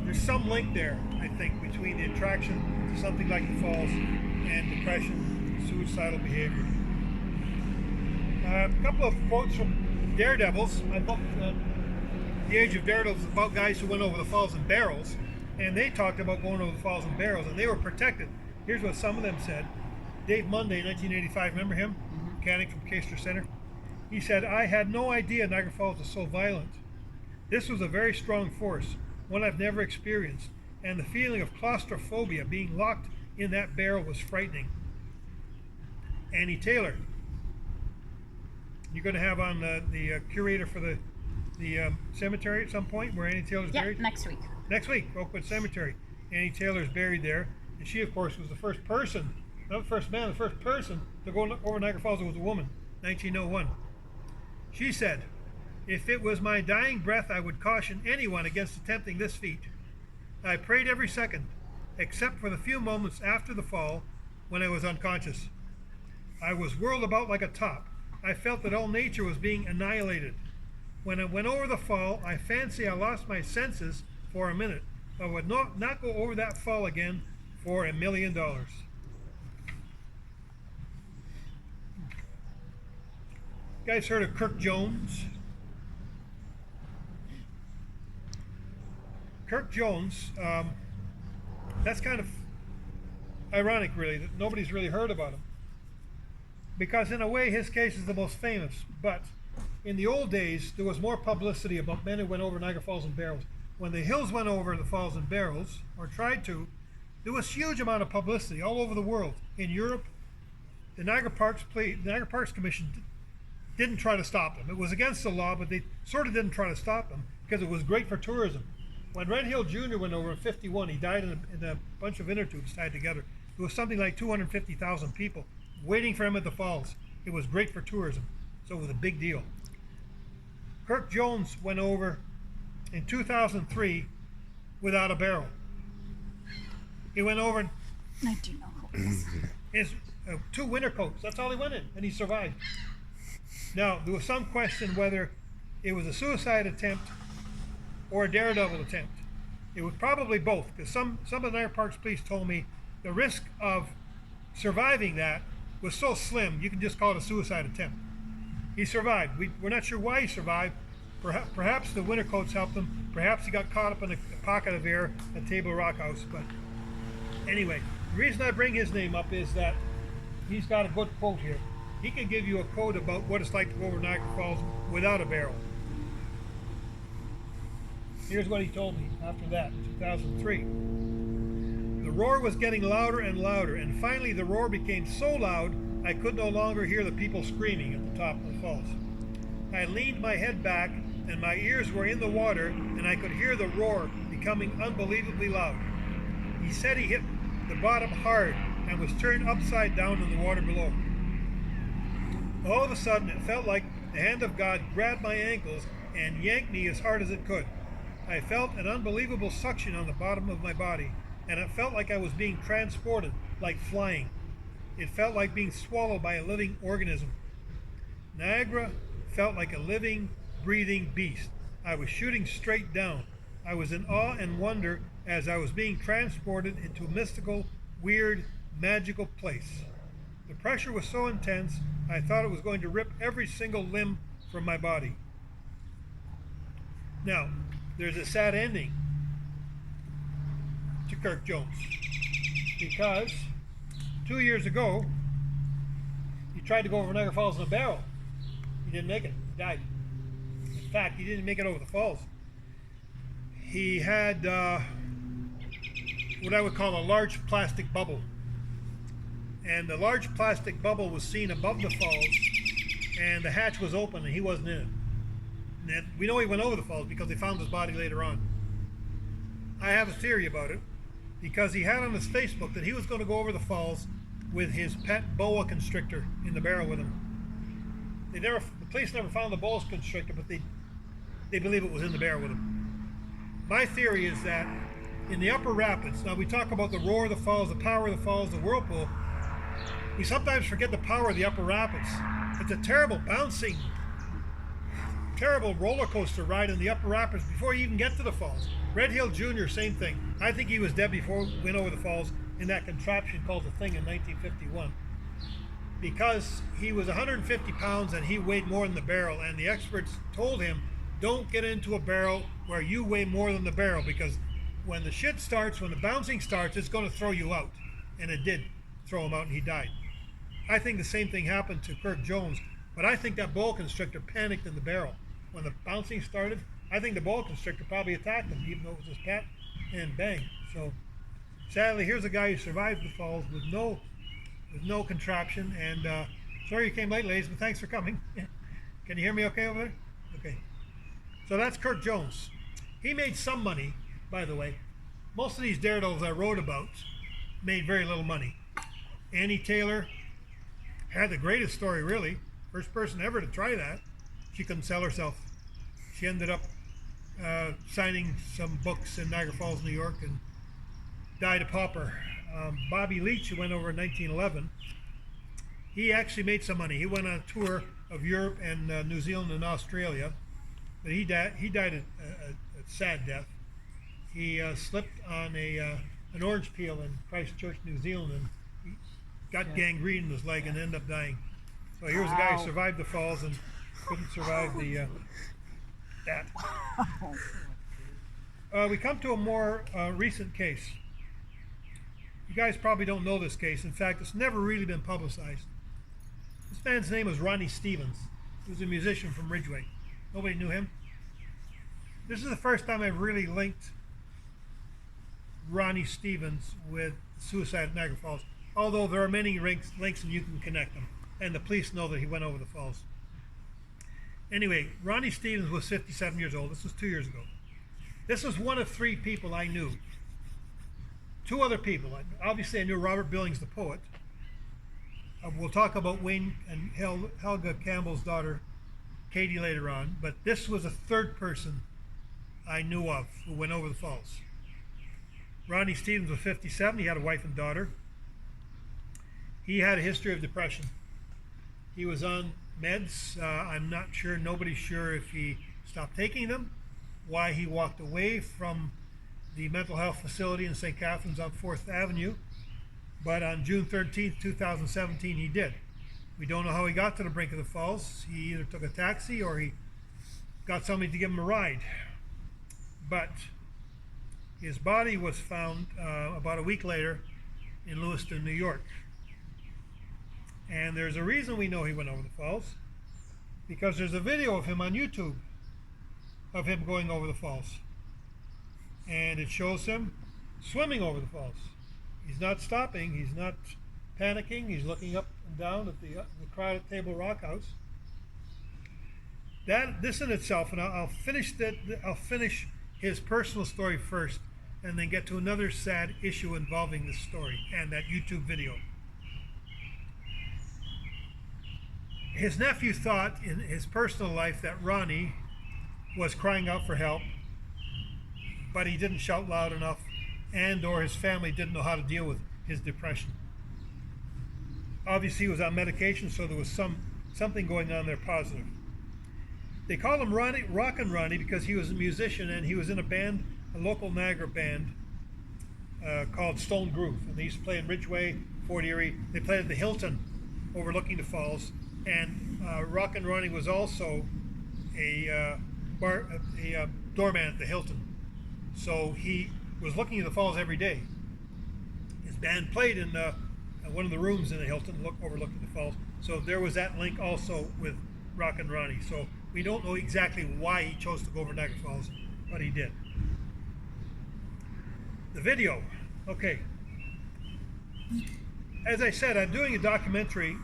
there's some link there, I think, between the attraction to something like the falls and depression, suicidal behavior. A couple of quotes from Daredevils, my book, The Age of Daredevil is about guys who went over the falls in barrels, and they talked about going over the falls in barrels, and they were protected. Here's what some of them said. Dave Munday, 1985, remember him? Mechanic from Castro Center. He said, "I had no idea Niagara Falls was so violent. This was a very strong force, one I've never experienced, and the feeling of claustrophobia being locked in that barrel was frightening." Annie Taylor. You're going to have on the curator for the cemetery at some point where Annie Taylor's Yeah, buried? next week. Next week, Oakwood Cemetery. Annie Taylor's buried there, and she, of course, was the first person, not the first man, the first person to go over Niagara Falls. It was a woman, 1901. She said, "If it was my dying breath, I would caution anyone against attempting this feat. I prayed every second, except for the few moments after the fall when I was unconscious. I was whirled about like a top. I felt that all nature was being annihilated. When I went over the fall, I fancy I lost my senses for a minute. I would not go over that fall again for $1 million." Guys heard of Kirk Jones? Kirk Jones, that's kind of ironic, really, that nobody's really heard about him. Because in a way, his case is the most famous. But in the old days, there was more publicity about men who went over Niagara Falls in barrels. When the Hills went over the falls in barrels, or tried to, there was a huge amount of publicity all over the world. In Europe, the Niagara Parks Commission didn't try to stop them. It was against the law, but they sort of didn't try to stop them because it was great for tourism. When Red Hill Jr. went over in '51, he died in a bunch of inner tubes tied together. There was something like 250,000 people waiting for him at the falls. It was great for tourism, so it was a big deal. Kirk Jones went over in 2003 without a barrel. He went over I do know who it is. his 2 winter coats. That's all he went in, and he survived. Now, there was some question whether it was a suicide attempt or a daredevil attempt. It was probably both, because some of the Niagara Parks police told me the risk of surviving that was so slim, you can just call it a suicide attempt. He survived. We're not sure why he survived. Perhaps the winter coats helped him. Perhaps he got caught up in a pocket of air at Table Rock House. But anyway, the reason I bring his name up is that he's got a good quote here. He can give you a quote about what it's like to go over Niagara Falls without a barrel. Here's what he told me after that, 2003. "The roar was getting louder and louder, and finally the roar became so loud I could no longer hear the people screaming at the top of the falls. I leaned my head back, and my ears were in the water, and I could hear the roar becoming unbelievably loud. He said he hit the bottom hard and was turned upside down in the water below. All of a sudden, it felt like the hand of God grabbed my ankles and yanked me as hard as it could. I felt an unbelievable suction on the bottom of my body, and it felt like I was being transported, like flying. It felt like being swallowed by a living organism. Niagara felt like a living, breathing beast. I was shooting straight down. I was in awe and wonder as I was being transported into a mystical, weird, magical place. The pressure was so intense, I thought it was going to rip every single limb from my body." Now, there's a sad ending to Kirk Jones, because 2 years ago, he tried to go over Niagara Falls in a barrel. He didn't make it. He died. In fact, he didn't make it over the falls. He had what I would call a large plastic bubble. And the large plastic bubble was seen above the falls, and the hatch was open, and he wasn't in it. And then we know he went over the falls because they found his body later on. I have a theory about it, because he had on his Facebook that he was going to go over the falls with his pet boa constrictor in the barrel with him. The police never found the boa constrictor, but they believe it was in the barrel with him. My theory is that in the upper rapids, now we talk about the roar of the falls, the power of the falls, the whirlpool, we sometimes forget the power of the upper rapids. It's a terrible bouncing, terrible roller coaster ride in the upper rapids before you even get to the falls. Red Hill Jr., same thing. I think he was dead before we went over the falls in that contraption called the Thing in 1951. Because he was 150 pounds and he weighed more than the barrel, and the experts told him don't get into a barrel where you weigh more than the barrel, because when the shit starts, when the bouncing starts, it's going to throw you out. And it did throw him out, and he died. I think the same thing happened to Kirk Jones, but I think that boa constrictor panicked in the barrel. When the bouncing started, I think the boa constrictor probably attacked him, even though it was just pat and bang. So sadly, here's a guy who survived the falls with no contraption. And sorry you came late, ladies, but thanks for coming. Can you hear me okay over there? Okay. So that's Kirk Jones. He made some money, by the way. Most of these daredevils I wrote about made very little money. Annie Taylor had the greatest story, really. First person ever to try that. She couldn't sell herself. She ended up signing some books in Niagara Falls, New York, and died a pauper. Bobby Leach, who went over in 1911, he actually made some money. He went on a tour of Europe and New Zealand and Australia, but he died a sad death. He slipped on an orange peel in Christchurch, New Zealand, and he got gangrene in his leg and ended up dying. So here's a guy who survived the falls and couldn't survive that. We come to a more recent case. You guys probably don't know this case. In fact, it's never really been publicized. This man's name was Ronnie Stevens. He was a musician from Ridgeway. Nobody knew him. This is the first time I've really linked Ronnie Stevens with suicide at Niagara Falls, although there are many links and you can connect them. And the police know that he went over the falls. Anyway, Ronnie Stevens was 57 years old. This was 2 years ago. This was one of three people I knew. Two other people. Obviously, I knew Robert Billings, the poet. We'll talk about Wayne and Helga Campbell's daughter, Katie, later on. But this was a third person I knew of who went over the falls. Ronnie Stevens was 57. He had a wife and daughter. He had a history of depression. He was on meds. I'm not sure, nobody's sure if he stopped taking them, why he walked away from the mental health facility in St. Catharines on 4th Avenue. But on June 13th, 2017, he did. We don't know how he got to the brink of the falls. He either took a taxi or he got somebody to give him a ride. But his body was found about a week later in Lewiston, New York. And there's a reason we know he went over the falls, because there's a video of him on YouTube of him going over the falls. And it shows him swimming over the falls. He's not stopping, he's not panicking, he's looking up and down at the crowded Table Rock House. This in itself, and I'll finish his personal story first, and then get to another sad issue involving this story and that YouTube video. His nephew thought in his personal life that Ronnie was crying out for help, but he didn't shout loud enough, and or his family didn't know how to deal with his depression. Obviously he was on medication, so there was something going on there positive. They called him Rockin' Ronnie because he was a musician, and he was in a band, a local Niagara band called Stone Groove. And they used to play in Ridgeway, Fort Erie. They played at the Hilton overlooking the falls. And Rockin' Ronnie was also a doorman at the Hilton. So he was looking at the falls every day. His band played in one of the rooms in the Hilton overlooking the falls. So there was that link also with Rockin' Ronnie. So we don't know exactly why he chose to go over Niagara Falls, but he did. The video. Okay. As I said, I'm doing a documentary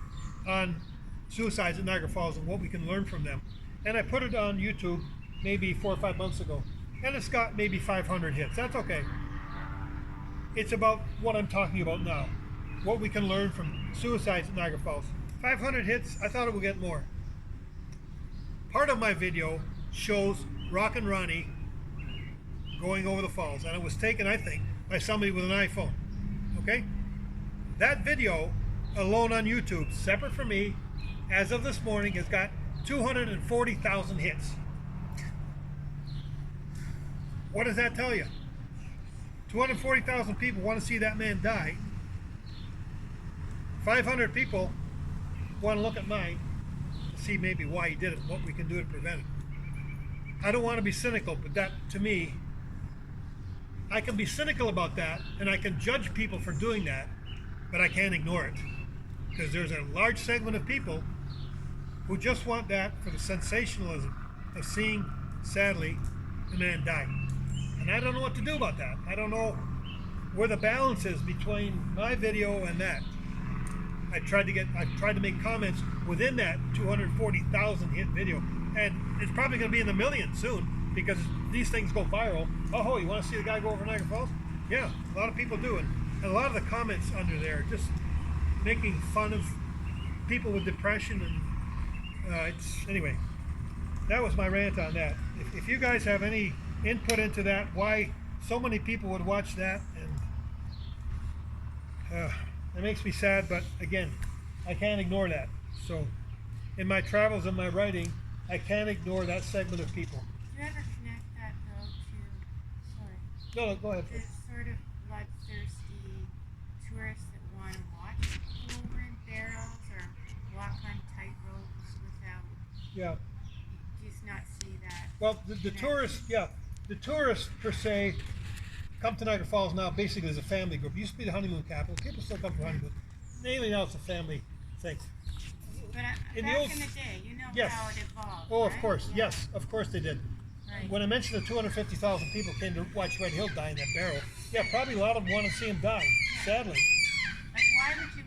on suicides at Niagara Falls and what we can learn from them. And I put it on YouTube maybe 4 or 5 months ago. And it's got maybe 500 hits. That's okay. It's about what I'm talking about now. What we can learn from suicides at Niagara Falls. 500 hits, I thought it would get more. Part of my video shows Rockin' Ronnie going over the falls. And it was taken, I think, by somebody with an iPhone. Okay? That video alone on YouTube, separate from me, as of this morning, has got 240,000 hits. What does that tell you? 240,000 people want to see that man die. 500 people want to look at mine to see maybe why he did it and what we can do to prevent it. I don't want to be cynical, but that, to me, I can be cynical about that, and I can judge people for doing that, but I can't ignore it. Because there's a large segment of people who just want that for the sensationalism of seeing, sadly, a man die. And I don't know what to do about that. I don't know where the balance is between my video and that. I've tried to make comments within that 240,000 hit video, and it's probably going to be in the millions soon because these things go viral. Oh, you want to see the guy go over Niagara Falls? Yeah, a lot of people do it, and a lot of the comments under there are just making fun of people with depression, and anyway. That was my rant on that. If you guys have any input into that, why so many people would watch that, and it makes me sad, but again, I can't ignore that. So in my travels and my writing, I can't ignore that segment of people. Do you ever connect that though to, sorry, No, go ahead. the sort of bloodthirsty tourists that want to watch people over in barrels or walk on tightropes without, Yeah. do you not see that? Well, the tourists, the tourists per se come to Niagara Falls now basically as a family group. It used to be the honeymoon capital. People still come for honeymoon. Mainly now it's a family thing. But In back the old- in the day, you know Yes. how it evolved. Oh, of right? course, Yeah. yes, of course they did. Right. When I mentioned the 250,000 people came to watch Red Hill die in that barrel, yeah, probably a lot of them want to see him die, sadly. Like, why would you?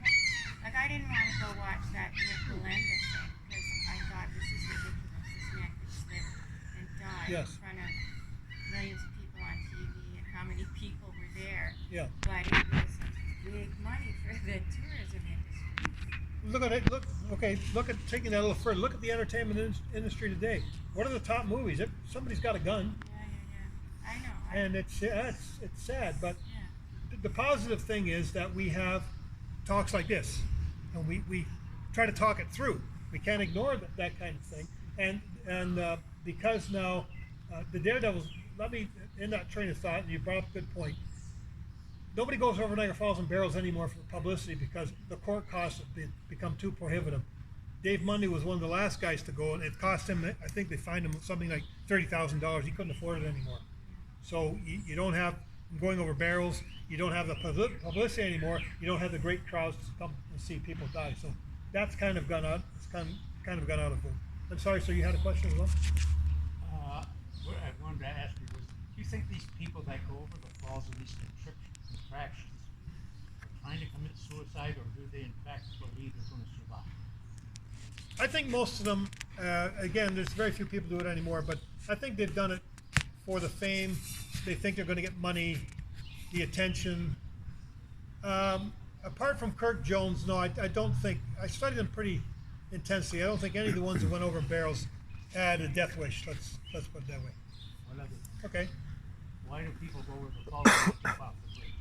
Like, I didn't want to go watch that Nick Belinda thing because I thought this is ridiculous. This man could slip and die Yes. in front of millions of people on TV, and how many people were there. Yeah. But it was big money for the tourism industry. Look at it. Look at taking that a little further. Look at the entertainment industry today. What are the top movies? Somebody's got a gun, Yeah. I know. and it's sad. But Yeah. the positive thing is that we have talks like this, and we try to talk it through. We can't ignore that kind of thing, and because now the Daredevils. Let me in that train of thought, and you brought up a good point. Nobody goes over Niagara Falls in barrels anymore for publicity because the court costs have become too prohibitive. Dave Mundy was one of the last guys to go, and it cost him, I think they fined him something like $30,000. He couldn't afford it anymore. So you don't have going over barrels. You don't have the publicity anymore. You don't have the great crowds to come and see people die. So that's kind of gone out. It's kind of gone out of vogue. I'm sorry. So you had a question as well? What I wanted to ask you was, do you think these people that go over the falls and these contractions are trying to commit suicide, or do they in fact believe they're going to survive? I think most of them, again, there's very few people do it anymore, but I think they've done it for the fame. They think they're going to get money, the attention. Apart from Kirk Jones, no, I don't think, I studied them pretty intensely. I don't think any of the ones that went over in barrels had a death wish. Let's put it that way. What other? Okay. Why do people go over the falls and jump off the bridge?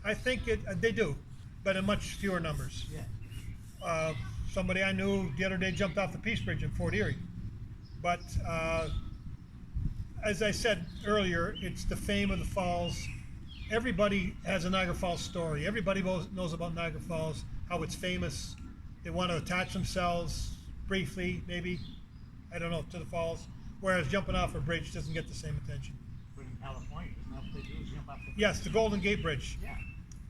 I think they do, but in much fewer numbers. Yeah. Somebody I knew the other day jumped off the Peace Bridge in Fort Erie. But as I said earlier, it's the fame of the falls. Everybody has a Niagara Falls story. Everybody knows about Niagara Falls, how it's famous. They want to attach themselves briefly, maybe, I don't know, to the falls. Whereas jumping off a bridge doesn't get the same attention. But in California, isn't that what they do, is jump off the bridge? Yes, the Golden Gate Bridge. Yeah.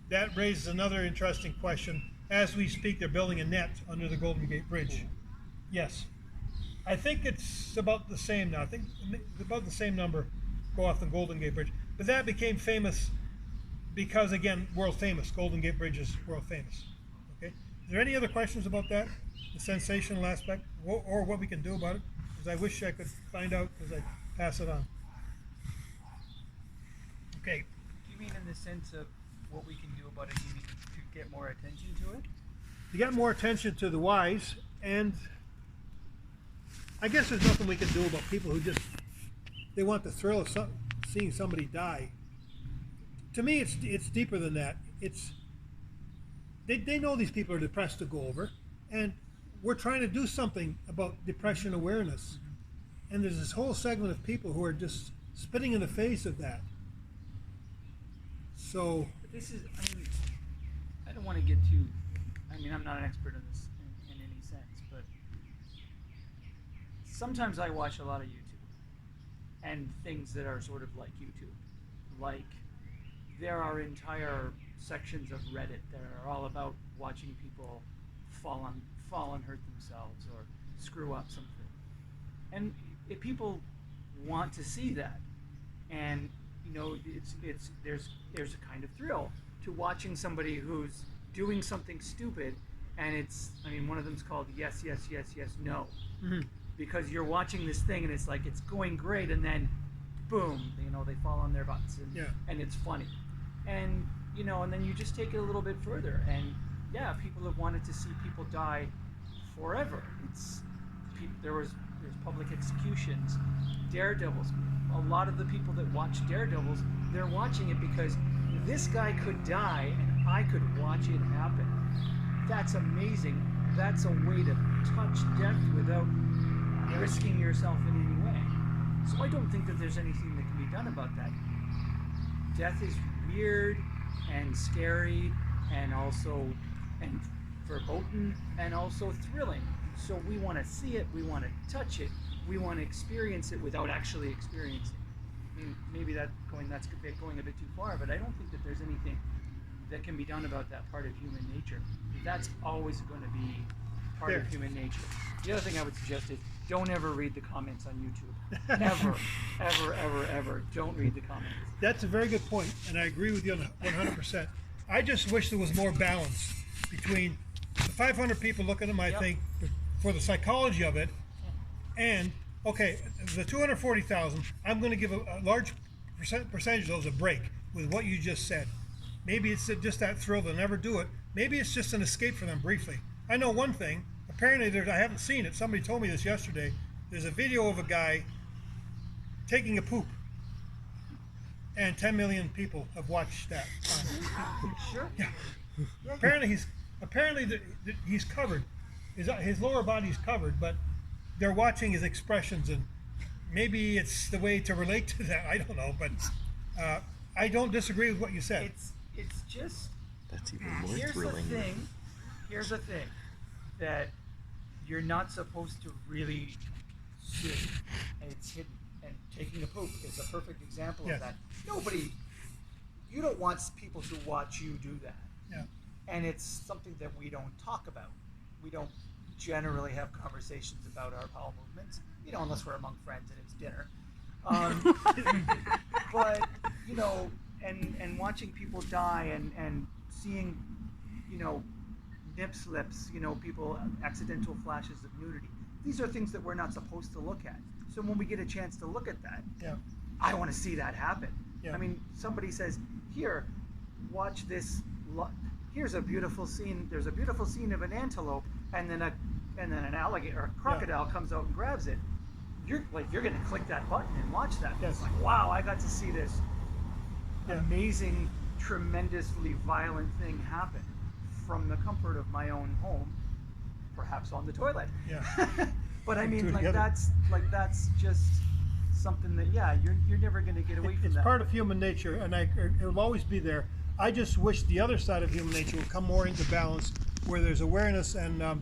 That raises another interesting question. As we speak, they're building a net under the Golden Gate Bridge. Yes. I think it's about the same now. I think about the same number go off the Golden Gate Bridge. But that became famous because, again, world famous. Golden Gate Bridge is world famous. Okay. Is there any other questions about that? The sensational aspect, or what we can do about it? Because I wish I could find out as I pass it on. Okay. Do you mean in the sense of what we can do about it? Do you mean to get more attention to it? To get more attention to the whys, and I guess there's nothing we can do about people who just, they want the thrill of seeing somebody die. To me, it's deeper than that. They know these people are depressed to go over, and we're trying to do something about depression awareness. And there's this whole segment of people who are just spitting in the face of that. So, But this is, I mean, I don't want to get too, I mean, I'm not an expert in this in any sense, but sometimes I watch a lot of YouTube and things that are sort of like YouTube. Like, there are entire sections of Reddit that are all about watching people fall and hurt themselves or screw up something. And if people want to see that, and you know, there's a kind of thrill to watching somebody who's doing something stupid, and one of them's called yes, yes, yes, yes, no. Mm-hmm. Because you're watching this thing and it's like it's going great, and then boom, you know, they fall on their butts, and it's funny. And you know, and then you just take it a little bit further, and yeah, people have wanted to see people die forever. There's public executions, daredevils. A lot of the people that watch daredevils, they're watching it because this guy could die and I could watch it happen. That's amazing. That's a way to touch death without risking yourself in any way. So I don't think that there's anything that can be done about that. Death is weird and scary and verboten and also thrilling. So we want to see it, we want to touch it, we want to experience it without actually experiencing it. I mean, maybe that's going a bit too far, but I don't think that there's anything that can be done about that part of human nature. That's always going to be part of human nature. The other thing I would suggest is don't ever read the comments on YouTube. Ever, ever, ever, ever. Don't read the comments. That's a very good point, and I agree with you 100%. I just wish there was more balance between the 500 people looking at my thing for the psychology of it, and okay, the 240,000. I'm going to give a large percentage of those a break with what you just said. Maybe it's just that thrill to never do it. Maybe it's just an escape for them briefly. I know one thing. Apparently, I haven't seen it. Somebody told me this yesterday. There's a video of a guy taking a poop, and 10 million people have watched that. Sure. Yeah. Apparently he's covered. His lower body's covered, but they're watching his expressions, and maybe it's the way to relate to that. I don't know, but I don't disagree with what you said. It's just That's even more thrilling. Here's the thing that you're not supposed to really see, and it's hidden. And taking a poop is a perfect example of that. You don't want people to watch you do that. Yeah. And it's something that we don't talk about. We don't generally have conversations about our bowel movements, you know, unless we're among friends and it's dinner. But, you know, and watching people die and seeing, you know, nip slips, you know, people, accidental flashes of nudity. These are things that we're not supposed to look at. So when we get a chance to look at that, I want to see that happen. Yeah. I mean, somebody says, here, watch this. Here's a beautiful scene. There's a beautiful scene of an antelope, and then an alligator or a crocodile comes out and grabs it. You're going to click that button and watch that. Yes. It's like, wow, I got to see this amazing, tremendously violent thing happen from the comfort of my own home, perhaps on the toilet. Yeah. But I mean, Together. that's just something that you're never going to get away from It's that. part of human nature, and it will always be there. I just wish the other side of human nature would come more into balance, where there's awareness and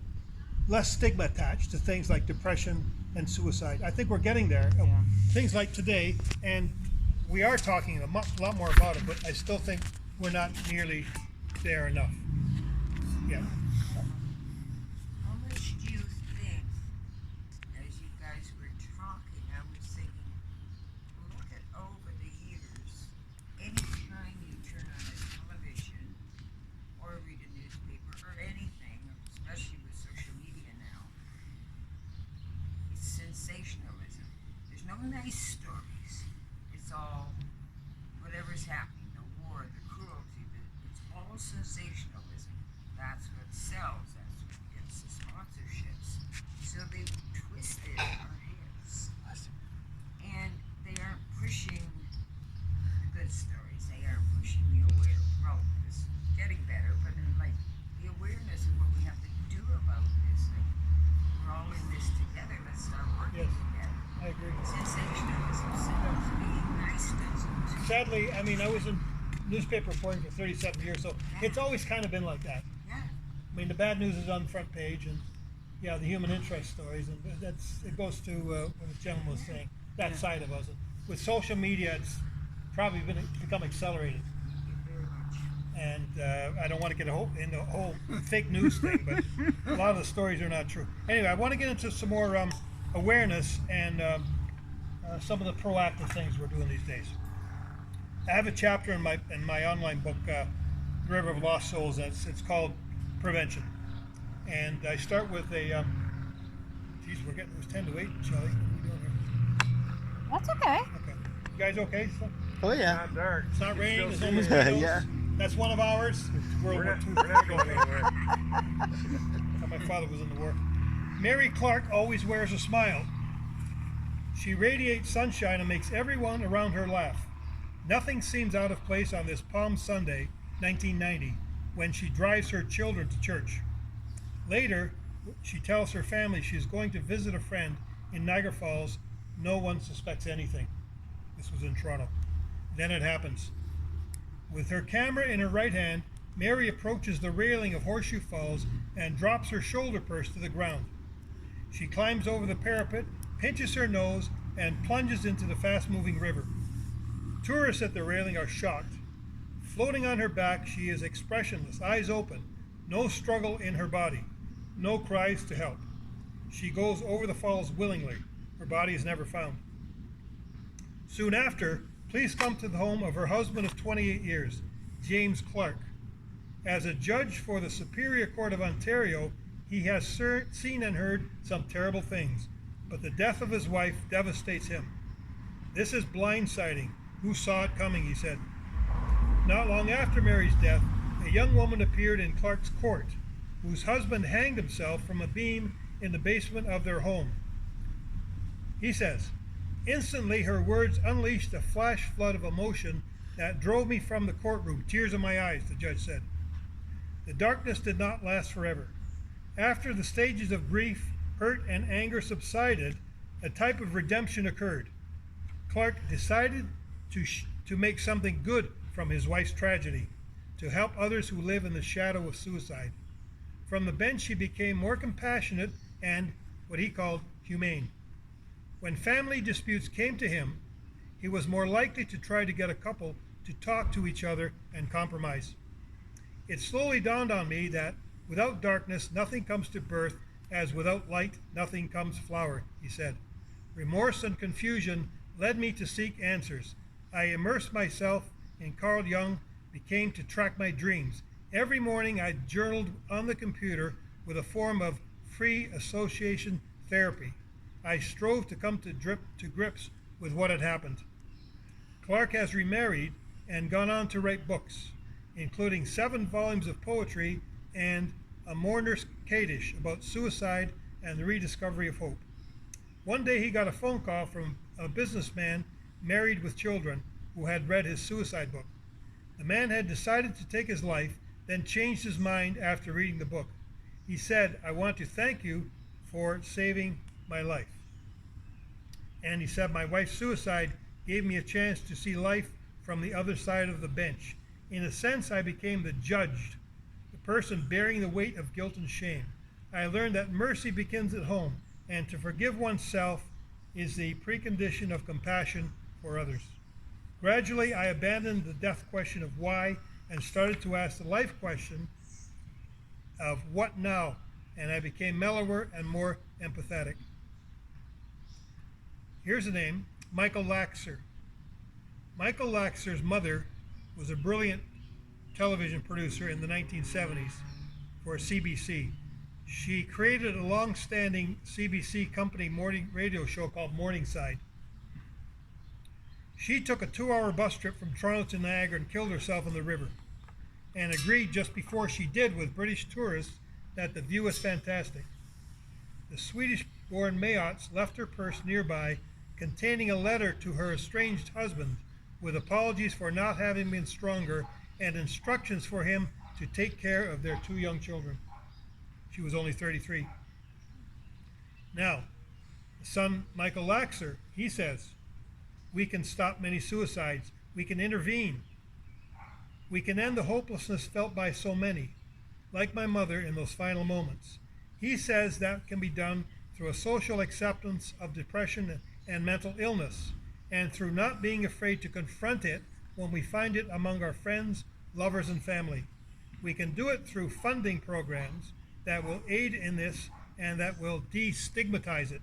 less stigma attached to things like depression and suicide. I think we're getting there. Things like today, and we are talking a lot more about it, but I still think we're not nearly there enough. Yeah. How much do you think, as you guys were talking, I was thinking, look at over the years, anytime you turn on a television or read a newspaper or anything, especially with social media now, it's sensationalism. There's no nice stories. It's all whatever's happening, the war, the cruelty, it's all sensationalism. That's what sells. That's what gets the sponsorships. So they've twisted our heads. And they aren't pushing the good stories. They aren't pushing the awareness. Well, it's getting better, but like the awareness of what we have to do about this. Like, we're all in this together. Let's start working together. I agree. Sensationalism sells. Being nice doesn't. Sadly, I mean, I was in newspaper reporting for 37 years, so it's always kind of been like that. Yeah. I mean, the bad news is on the front page, and Yeah, the human interest stories, and it goes to what the gentleman was saying, that Yeah. side of us. With social media, it's probably become accelerated. Very much. And I don't want to get into a whole fake news thing, but a lot of the stories are not true. Anyway, I want to get into some more awareness and some of the proactive things we're doing these days. I have a chapter in my online book, River of Lost Souls. It's called Prevention, and I start with a. Geez, it was 10 to 8, Shelley. What are we doing here? That's okay. Okay, you guys okay? Oh yeah. Not dark. It's not raining. There's no still mosquitoes. Yeah. That's one of ours. It's World We're War not, II. we're not going anywhere. My father was in the war. Mary Clark always wears a smile. She radiates sunshine and makes everyone around her laugh. Nothing seems out of place on this Palm Sunday, 1990, when she drives her children to church. Later, she tells her family she is going to visit a friend in Niagara Falls. No one suspects anything. This was in Toronto. Then it happens. With her camera in her right hand, Mary approaches the railing of Horseshoe Falls and drops her shoulder purse to the ground. She climbs over the parapet, pinches her nose, and plunges into the fast-moving river. Tourists at the railing are shocked. Floating on her back, she is expressionless, eyes open, no struggle in her body, no cries to help. She goes over the falls willingly. Her body is never found. Soon after, police come to the home of her husband of 28 years, James Clark. As a judge for the Superior Court of Ontario, he has seen and heard some terrible things, but the death of his wife devastates him. This is blindsiding. Who saw it coming, he said. Not long after Mary's death, a young woman appeared in Clark's court, whose husband hanged himself from a beam in the basement of their home. He says, "Instantly her words unleashed a flash flood of emotion that drove me from the courtroom, tears in my eyes," the judge said. The darkness did not last forever. After the stages of grief, hurt, and anger subsided, a type of redemption occurred. Clark decided to make something good from his wife's tragedy, to help others who live in the shadow of suicide. From the bench, he became more compassionate and what he called humane. When family disputes came to him, he was more likely to try to get a couple to talk to each other and compromise. It slowly dawned on me that without darkness, nothing comes to birth, as without light, nothing comes flower, he said. Remorse and confusion led me to seek answers. I immersed myself in Carl Jung, became to track my dreams. Every morning I journaled on the computer with a form of free association therapy. I strove to come to grips with what had happened. Clark has remarried and gone on to write books, including 7 volumes of poetry and a mourner's Kaddish about suicide and the rediscovery of hope. One day he got a phone call from a businessman married with children who had read his suicide book. The man had decided to take his life, then changed his mind after reading the book. He said, "I want to thank you for saving my life." And he said, "My wife's suicide gave me a chance to see life from the other side of the bench. In a sense, I became the judged, the person bearing the weight of guilt and shame. I learned that mercy begins at home, and to forgive oneself is the precondition of compassion for others. Gradually, I abandoned the death question of why and started to ask the life question of what now, and I became mellower and more empathetic." Here's a name, Michael Laxer. Michael Laxer's mother was a brilliant television producer in the 1970s for CBC. She created a long-standing CBC company morning radio show called Morningside. She took a 2-hour bus trip from Toronto to Niagara and killed herself in the river, and agreed just before she did with British tourists that the view was fantastic. The Swedish-born Mayottes left her purse nearby containing a letter to her estranged husband with apologies for not having been stronger and instructions for him to take care of their 2 young children. She was only 33. Now, son Michael Laxer, he says, "We can stop many suicides. We can intervene. We can end the hopelessness felt by so many, like my mother in those final moments. He says that can be done through a social acceptance of depression and mental illness, and through not being afraid to confront it when we find it among our friends, lovers, and family. We can do it through funding programs that will aid in this and that will destigmatize it.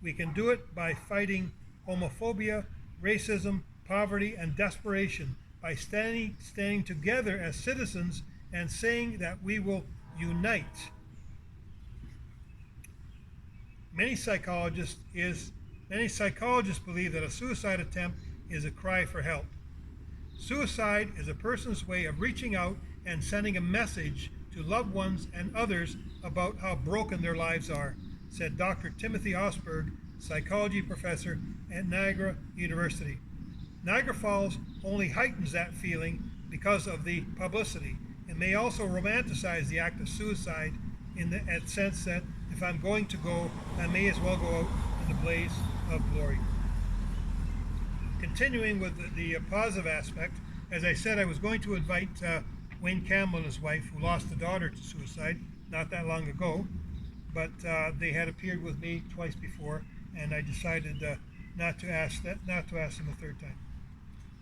We can do it by fighting homophobia, racism, poverty, and desperation, by standing together as citizens and saying that we will unite. Many psychologists believe that a suicide attempt is a cry for help. Suicide is a person's way of reaching out and sending a message to loved ones and others about how broken their lives are, said Dr. Timothy Osberg, psychology professor at Niagara University. Niagara Falls only heightens that feeling because of the publicity. It may also romanticize the act of suicide in the sense that if I'm going to go, I may as well go out in the blaze of glory. Continuing with the positive aspect, as I said, I was going to invite Wayne Campbell and his wife, who lost a daughter to suicide not that long ago, but they had appeared with me twice before, and I decided not to ask them a third time.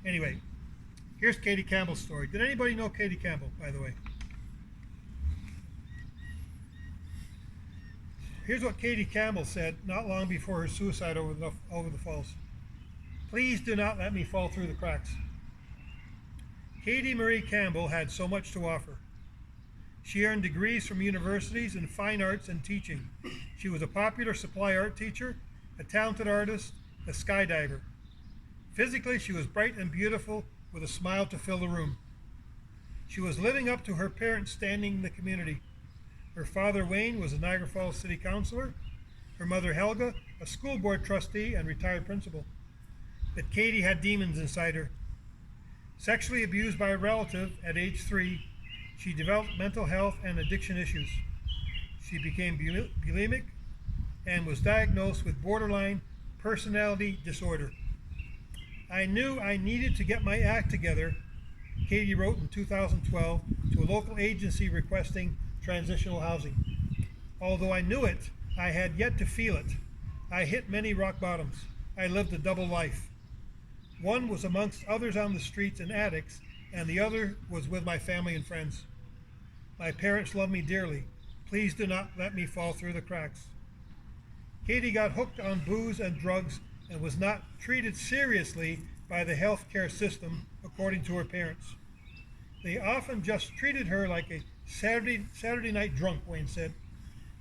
Anyway, here's Katie Campbell's story. Did anybody know Katie Campbell, by the way? Here's what Katie Campbell said not long before her suicide over the falls. Please do not let me fall through the cracks. Katie Marie Campbell had so much to offer. She earned degrees from universities in fine arts and teaching. She was a popular supply art teacher, a talented artist, a skydiver. Physically, she was bright and beautiful with a smile to fill the room. She was living up to her parents' standing in the community. Her father, Wayne, was a Niagara Falls city councilor. Her mother, Helga, a school board trustee and retired principal. But Katie had demons inside her. Sexually abused by a relative at age 3, she developed mental health and addiction issues. She became bulimic and was diagnosed with borderline personality disorder. I knew I needed to get my act together, Katie wrote in 2012 to a local agency requesting transitional housing. Although I knew it, I had yet to feel it. I hit many rock bottoms. I lived a double life. One was amongst others on the streets and attics, and the other was with my family and friends. My parents love me dearly. Please do not let me fall through the cracks. Katie got hooked on booze and drugs and was not treated seriously by the healthcare system, according to her parents. They often just treated her like a Saturday night drunk, Wayne said.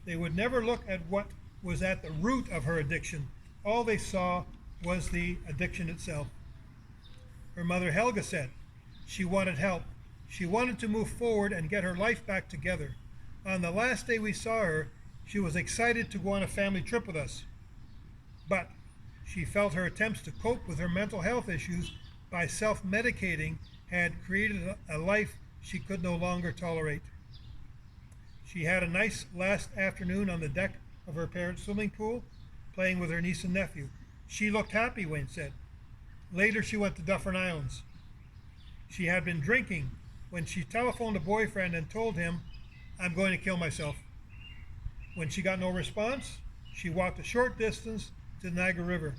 They would never look at what was at the root of her addiction. All they saw was the addiction itself. Her mother, Helga, said she wanted help. She wanted to move forward and get her life back together. On the last day we saw her, she was excited to go on a family trip with us. But she felt her attempts to cope with her mental health issues by self-medicating had created a life she could no longer tolerate. She had a nice last afternoon on the deck of her parents' swimming pool, playing with her niece and nephew. She looked happy, Wayne said. Later, she went to Dufferin Islands. She had been drinking when she telephoned a boyfriend and told him, "I'm going to kill myself." When she got no response, she walked a short distance to the Niagara River.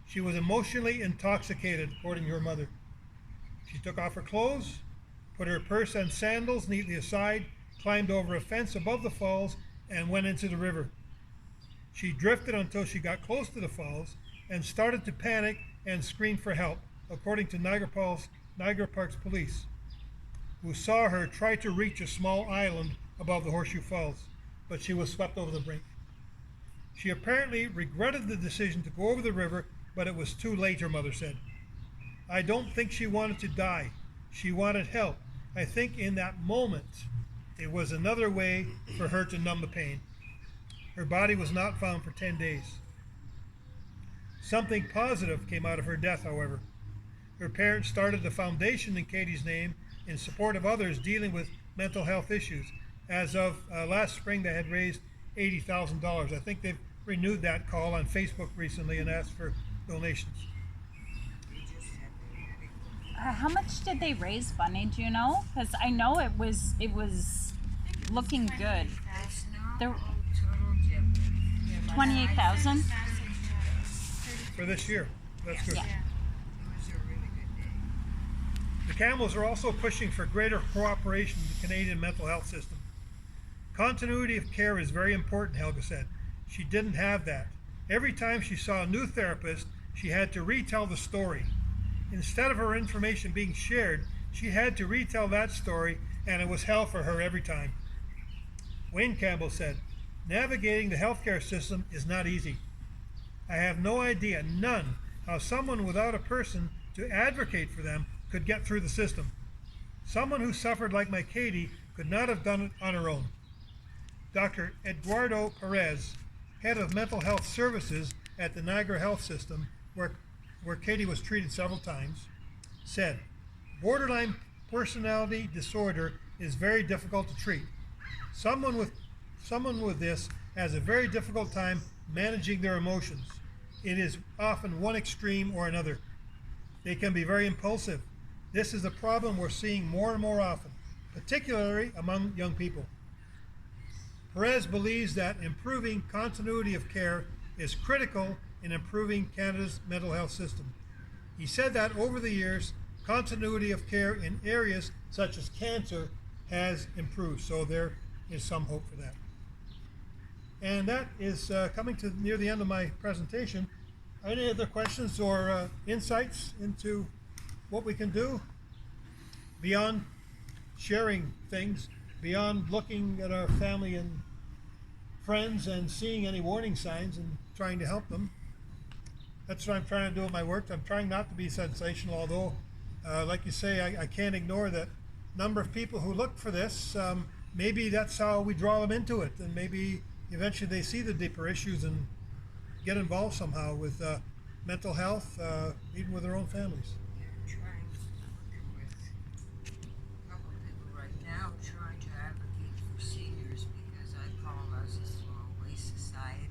She was emotionally intoxicated, according to her mother. She took off her clothes, put her purse and sandals neatly aside, climbed over a fence above the falls, and went into the river. She drifted until she got close to the falls and started to panic and scream for help, according to Niagara Parks police, who saw her try to reach a small island above the Horseshoe Falls, but she was swept over the brink. She apparently regretted the decision to go over the river, but it was too late, her mother said. I don't think she wanted to die. She wanted help. I think in that moment, it was another way for her to numb the pain. Her body was not found for 10 days. Something positive came out of her death, however. Her parents started a foundation in Katie's name in support of others dealing with mental health issues. As of last spring, they had raised $80,000. I think they've renewed that call on Facebook recently and asked for donations. How much did they raise, Bunny? Do you know? Because I know it was looking good. It's not There- all total Jim. 28,000? For this year. That's good. Yeah. It was a really good day. The Campbells are also pushing for greater cooperation in the Canadian mental health system. Continuity of care is very important, Helga said. She didn't have that. Every time she saw a new therapist, she had to retell the story. Instead of her information being shared, she had to retell that story, and it was hell for her every time. Wayne Campbell said, navigating the healthcare system is not easy. I have no idea, none, how someone without a person to advocate for them could get through the system. Someone who suffered like my Katie could not have done it on her own. Dr. Eduardo Perez, head of mental health services at the Niagara Health System, where Katie was treated several times, said, borderline personality disorder is very difficult to treat. Someone with this has a very difficult time managing their emotions. It is often one extreme or another. They can be very impulsive. This is a problem we're seeing more and more often, particularly among young people. Perez believes that improving continuity of care is critical in improving Canada's mental health system. He said that over the years, continuity of care in areas such as cancer has improved, so there is some hope for that. And that is coming to near the end of my presentation. Any other questions or insights into what we can do beyond sharing things, beyond looking at our family and friends and seeing any warning signs and trying to help them? That's what I'm trying to do with my work. I'm trying not to be sensational, although, like you say, I can't ignore that number of people who look for this. Maybe that's how we draw them into it, and maybe eventually they see the deeper issues and get involved somehow with mental health, even with their own families. Trying to work with a couple of people right now trying to advocate for seniors because I call us a throwaway society.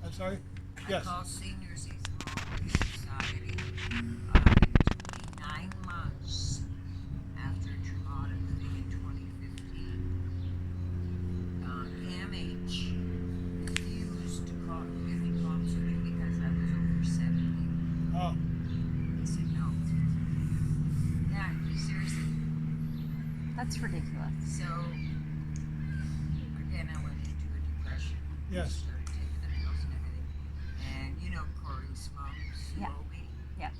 I'm sorry? I Yes. call seniors a throwaway society. It took me 9 months after a traumatic thing in 2015. MH refused to give me counseling because I was over 70. Oh, They said no. Yeah, seriously. That's ridiculous. So, again, I went into a depression. Yes. Started taking the pills and everything. And you know Corey's mom, Yeah. Sloby? Yeah.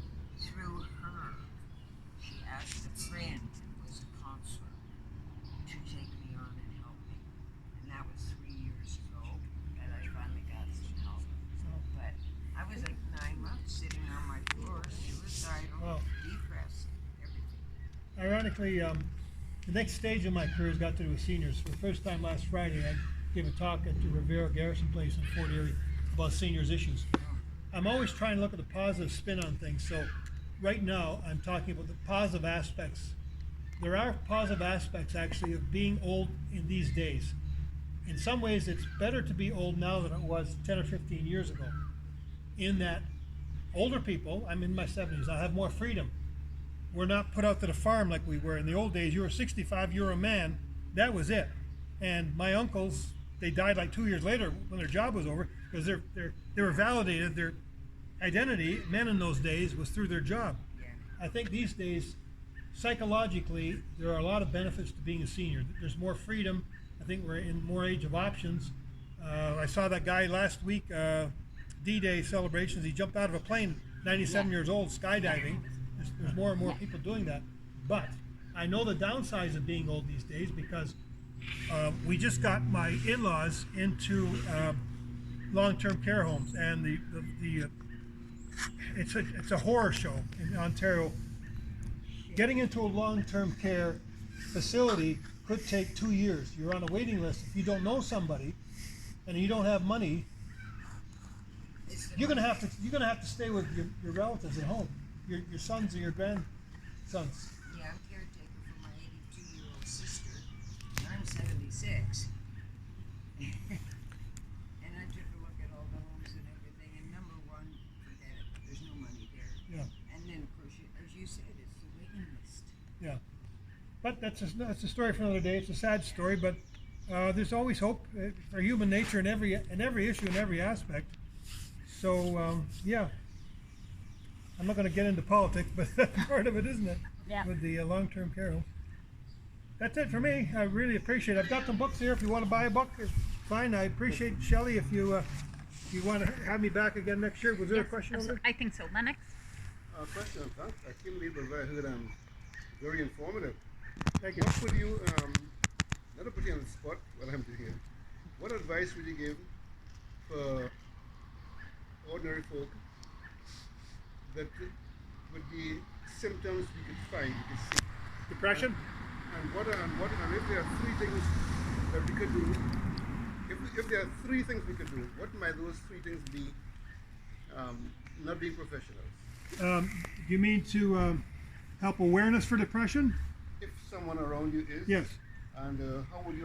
Through her, she asked a friend who was a counselor to take me on and help me. And that was 3 years ago that I finally got some help. But I was like 9 months sitting on my floor, suicidal, Wow. depressed, everything. ironically, the next stage of my career has got to do with seniors. For the first time last Friday, I gave a talk at the Rivera Garrison Place in Fort Erie about seniors' issues. I'm always trying to look at the positive spin on things. So right now, I'm talking about the positive aspects. There are positive aspects, actually, of being old in these days. In some ways, it's better to be old now than it was 10 or 15 years ago. In that older people, I'm in my 70s, I have more freedom. We're not put out to the farm like we were in the old days. You were 65, you were a man, that was it. And my uncles, they died like 2 years later when their job was over because they were validated. Their identity, men in those days, was through their job. Yeah. I think these days, psychologically, there are a lot of benefits to being a senior. There's more freedom. I think we're in more age of options. I saw that guy last week, D-Day celebrations. He jumped out of a plane, 97 years old, skydiving. There's more and more people doing that. But I know the downsides of being old these days because we just got my in-laws into long-term care homes, and it's a horror show in Ontario. Getting into a long-term care facility could take 2 years. You're on a waiting list. If you don't know somebody and you don't have money, you're gonna have to stay with your relatives at home, your sons and your grandsons. Yeah, I'm caretaker for my 82-year-old sister. And I'm 76. And I took a look at all the homes and everything, and number one, forget it. There's no money there. Yeah, And then, of course, as you said, it's the waiting list. yeah. But that's a story for another day. It's a sad story, but there's always hope for human nature in every issue, in every aspect. So yeah, I'm not going to get into politics, but that's part of it, isn't it? Yeah. With the long-term care homes. That's it for me. I really appreciate it. I've got some books here. If you want to buy a book, it's fine. I appreciate Shelley. If you want to have me back again next year, was there a question over there? I think so. Lennox? Question. I can't believe it was very informative. Thank you. What would you, not to put you on the spot, what I'm doing here, what advice would you give for ordinary folk that with the symptoms we could find, we could see? Depression? And if there are three things that we could do, if there are three things we could do, what might those three things be, not being professionals? You mean to help awareness for depression? If someone around you is? Yes. And what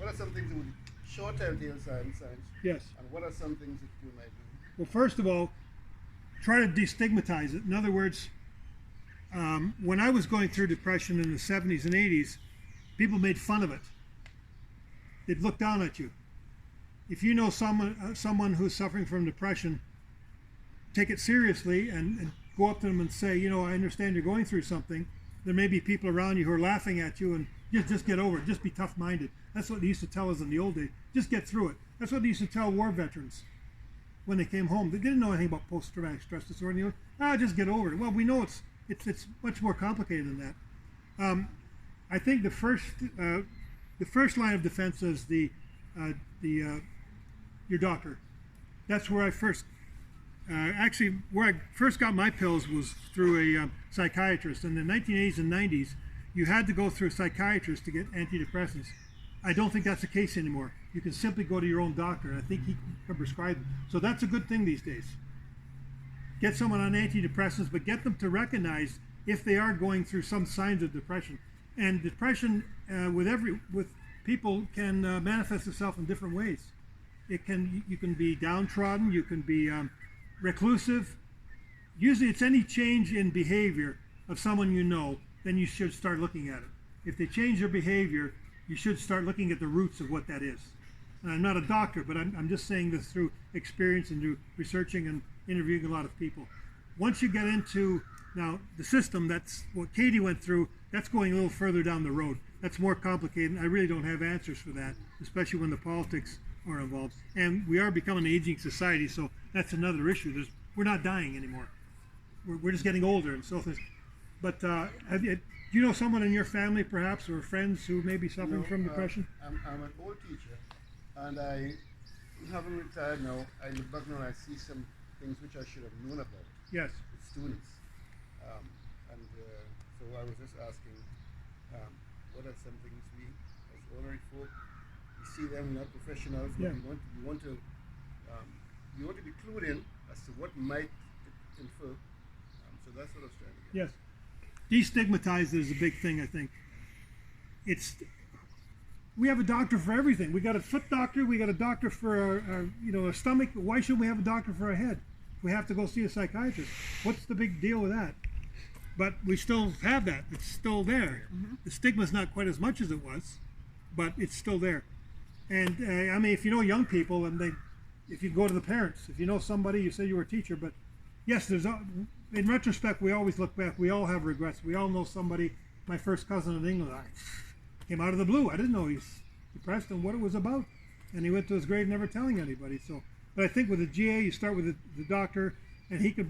are some things that would short telltale signs? Yes. And what are some things that you might do? Well, first of all, try to destigmatize it. In other words, when I was going through depression in the 70s and 80s, people made fun of it. They'd look down at you. If you know someone who's suffering from depression, take it seriously and go up to them and say, I understand you're going through something. There may be people around you who are laughing at you, and just get over it. Just be tough-minded. That's what they used to tell us in the old days. Just get through it. That's what they used to tell war veterans when they came home. They didn't know anything about post-traumatic stress disorder. Just get over it. Well, we know it's much more complicated than that. I think the first line of defense is your doctor. That's where I first where I first got my pills was through a psychiatrist. In the 1980s and 90s, you had to go through a psychiatrist to get antidepressants. I don't think that's the case anymore. You can simply go to your own doctor, and I think he can prescribe them. So that's a good thing these days. Get someone on antidepressants, but get them to recognize if they are going through some signs of depression. And depression with people can manifest itself in different ways. You can be downtrodden, you can be reclusive. Usually it's any change in behavior of someone you know, then you should start looking at it. If they change their behavior, you should start looking at the roots of what that is. And I'm not a doctor, but I'm just saying this through experience and through researching and interviewing a lot of people. Once you get into now the system, that's what Katie went through, that's going a little further down the road. That's more complicated. I really don't have answers for that, especially when the politics are involved. And we are becoming an aging society, so that's another issue. We're not dying anymore. We're just getting older and so forth. But do you know someone in your family, perhaps, or friends who may be suffering from depression? I'm an old teacher, and I haven't retired now. I look back now and I see some things which I should have known about. Yes. With students. So I was just asking, what are some things we, as ordinary folk, we see them not professionals, but Yeah. we want to be clued in as to what might infer. So that's what I was trying to get. Yes. Destigmatize is a big thing, I think. We have a doctor for everything. We got a foot doctor. We got a doctor for our stomach. Why shouldn't we have a doctor for our head? We have to go see a psychiatrist. What's the big deal with that? But we still have that. It's still there. Mm-hmm. The stigma's not quite as much as it was, but it's still there. And if you know young people, and if you go to the parents, if you know somebody, you say you were a teacher, but yes, in retrospect, we always look back. We all have regrets. We all know somebody. My first cousin in England came out of the blue. I didn't know he's depressed and what it was about. And he went to his grave never telling anybody. So, but I think with the GA, you start with the doctor, and he can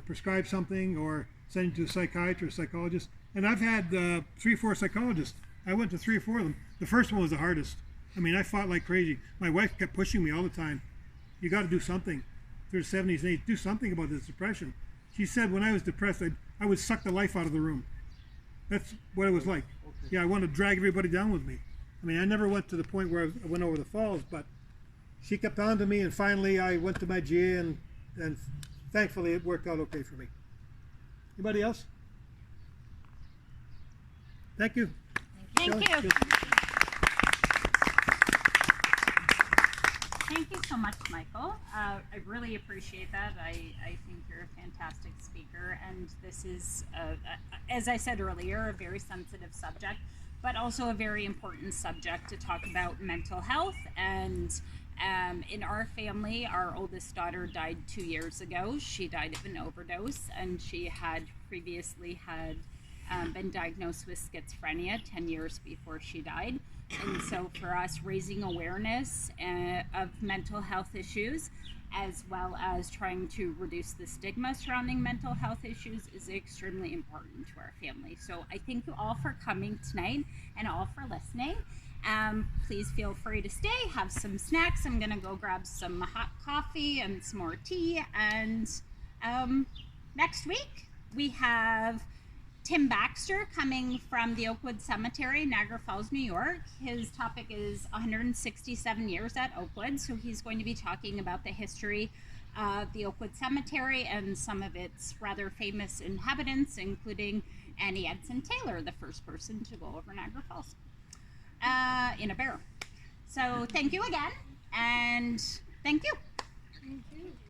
prescribe something or send you to a psychiatrist, psychologist. And I've had 3 or 4 psychologists. I went to 3 or 4 of them. The first one was the hardest. I fought like crazy. My wife kept pushing me all the time. You got to do something. Through the 70s and 80s, do something about this depression. She said when I was depressed, I would suck the life out of the room. That's what it was like. Okay. Yeah, I wanted to drag everybody down with me. I never went to the point where I went over the falls, but she kept on to me, and finally I went to my GA, and thankfully it worked out okay for me. Anybody else? Thank you. Thank you. Thank you so much, Michael. I really appreciate that. I think you're a fantastic speaker, and this is, as I said earlier, a very sensitive subject. but also a very important subject to talk about mental health. And in our family, our oldest daughter died 2 years ago. She died of an overdose, and she had previously had been diagnosed with schizophrenia 10 years before she died. And so for us, raising awareness of mental health issues, as well as trying to reduce the stigma surrounding mental health issues, is extremely important to our family. So I thank you all for coming tonight and all for listening. Please feel free to stay, have some snacks. I'm gonna go grab some hot coffee and some more tea. And next week we have Tim Baxter coming from the Oakwood Cemetery, Niagara Falls, New York. His topic is 167 years at Oakwood, so he's going to be talking about the history of the Oakwood Cemetery and some of its rather famous inhabitants, including Annie Edson Taylor, the first person to go over Niagara Falls in a barrel. So thank you again, and thank you.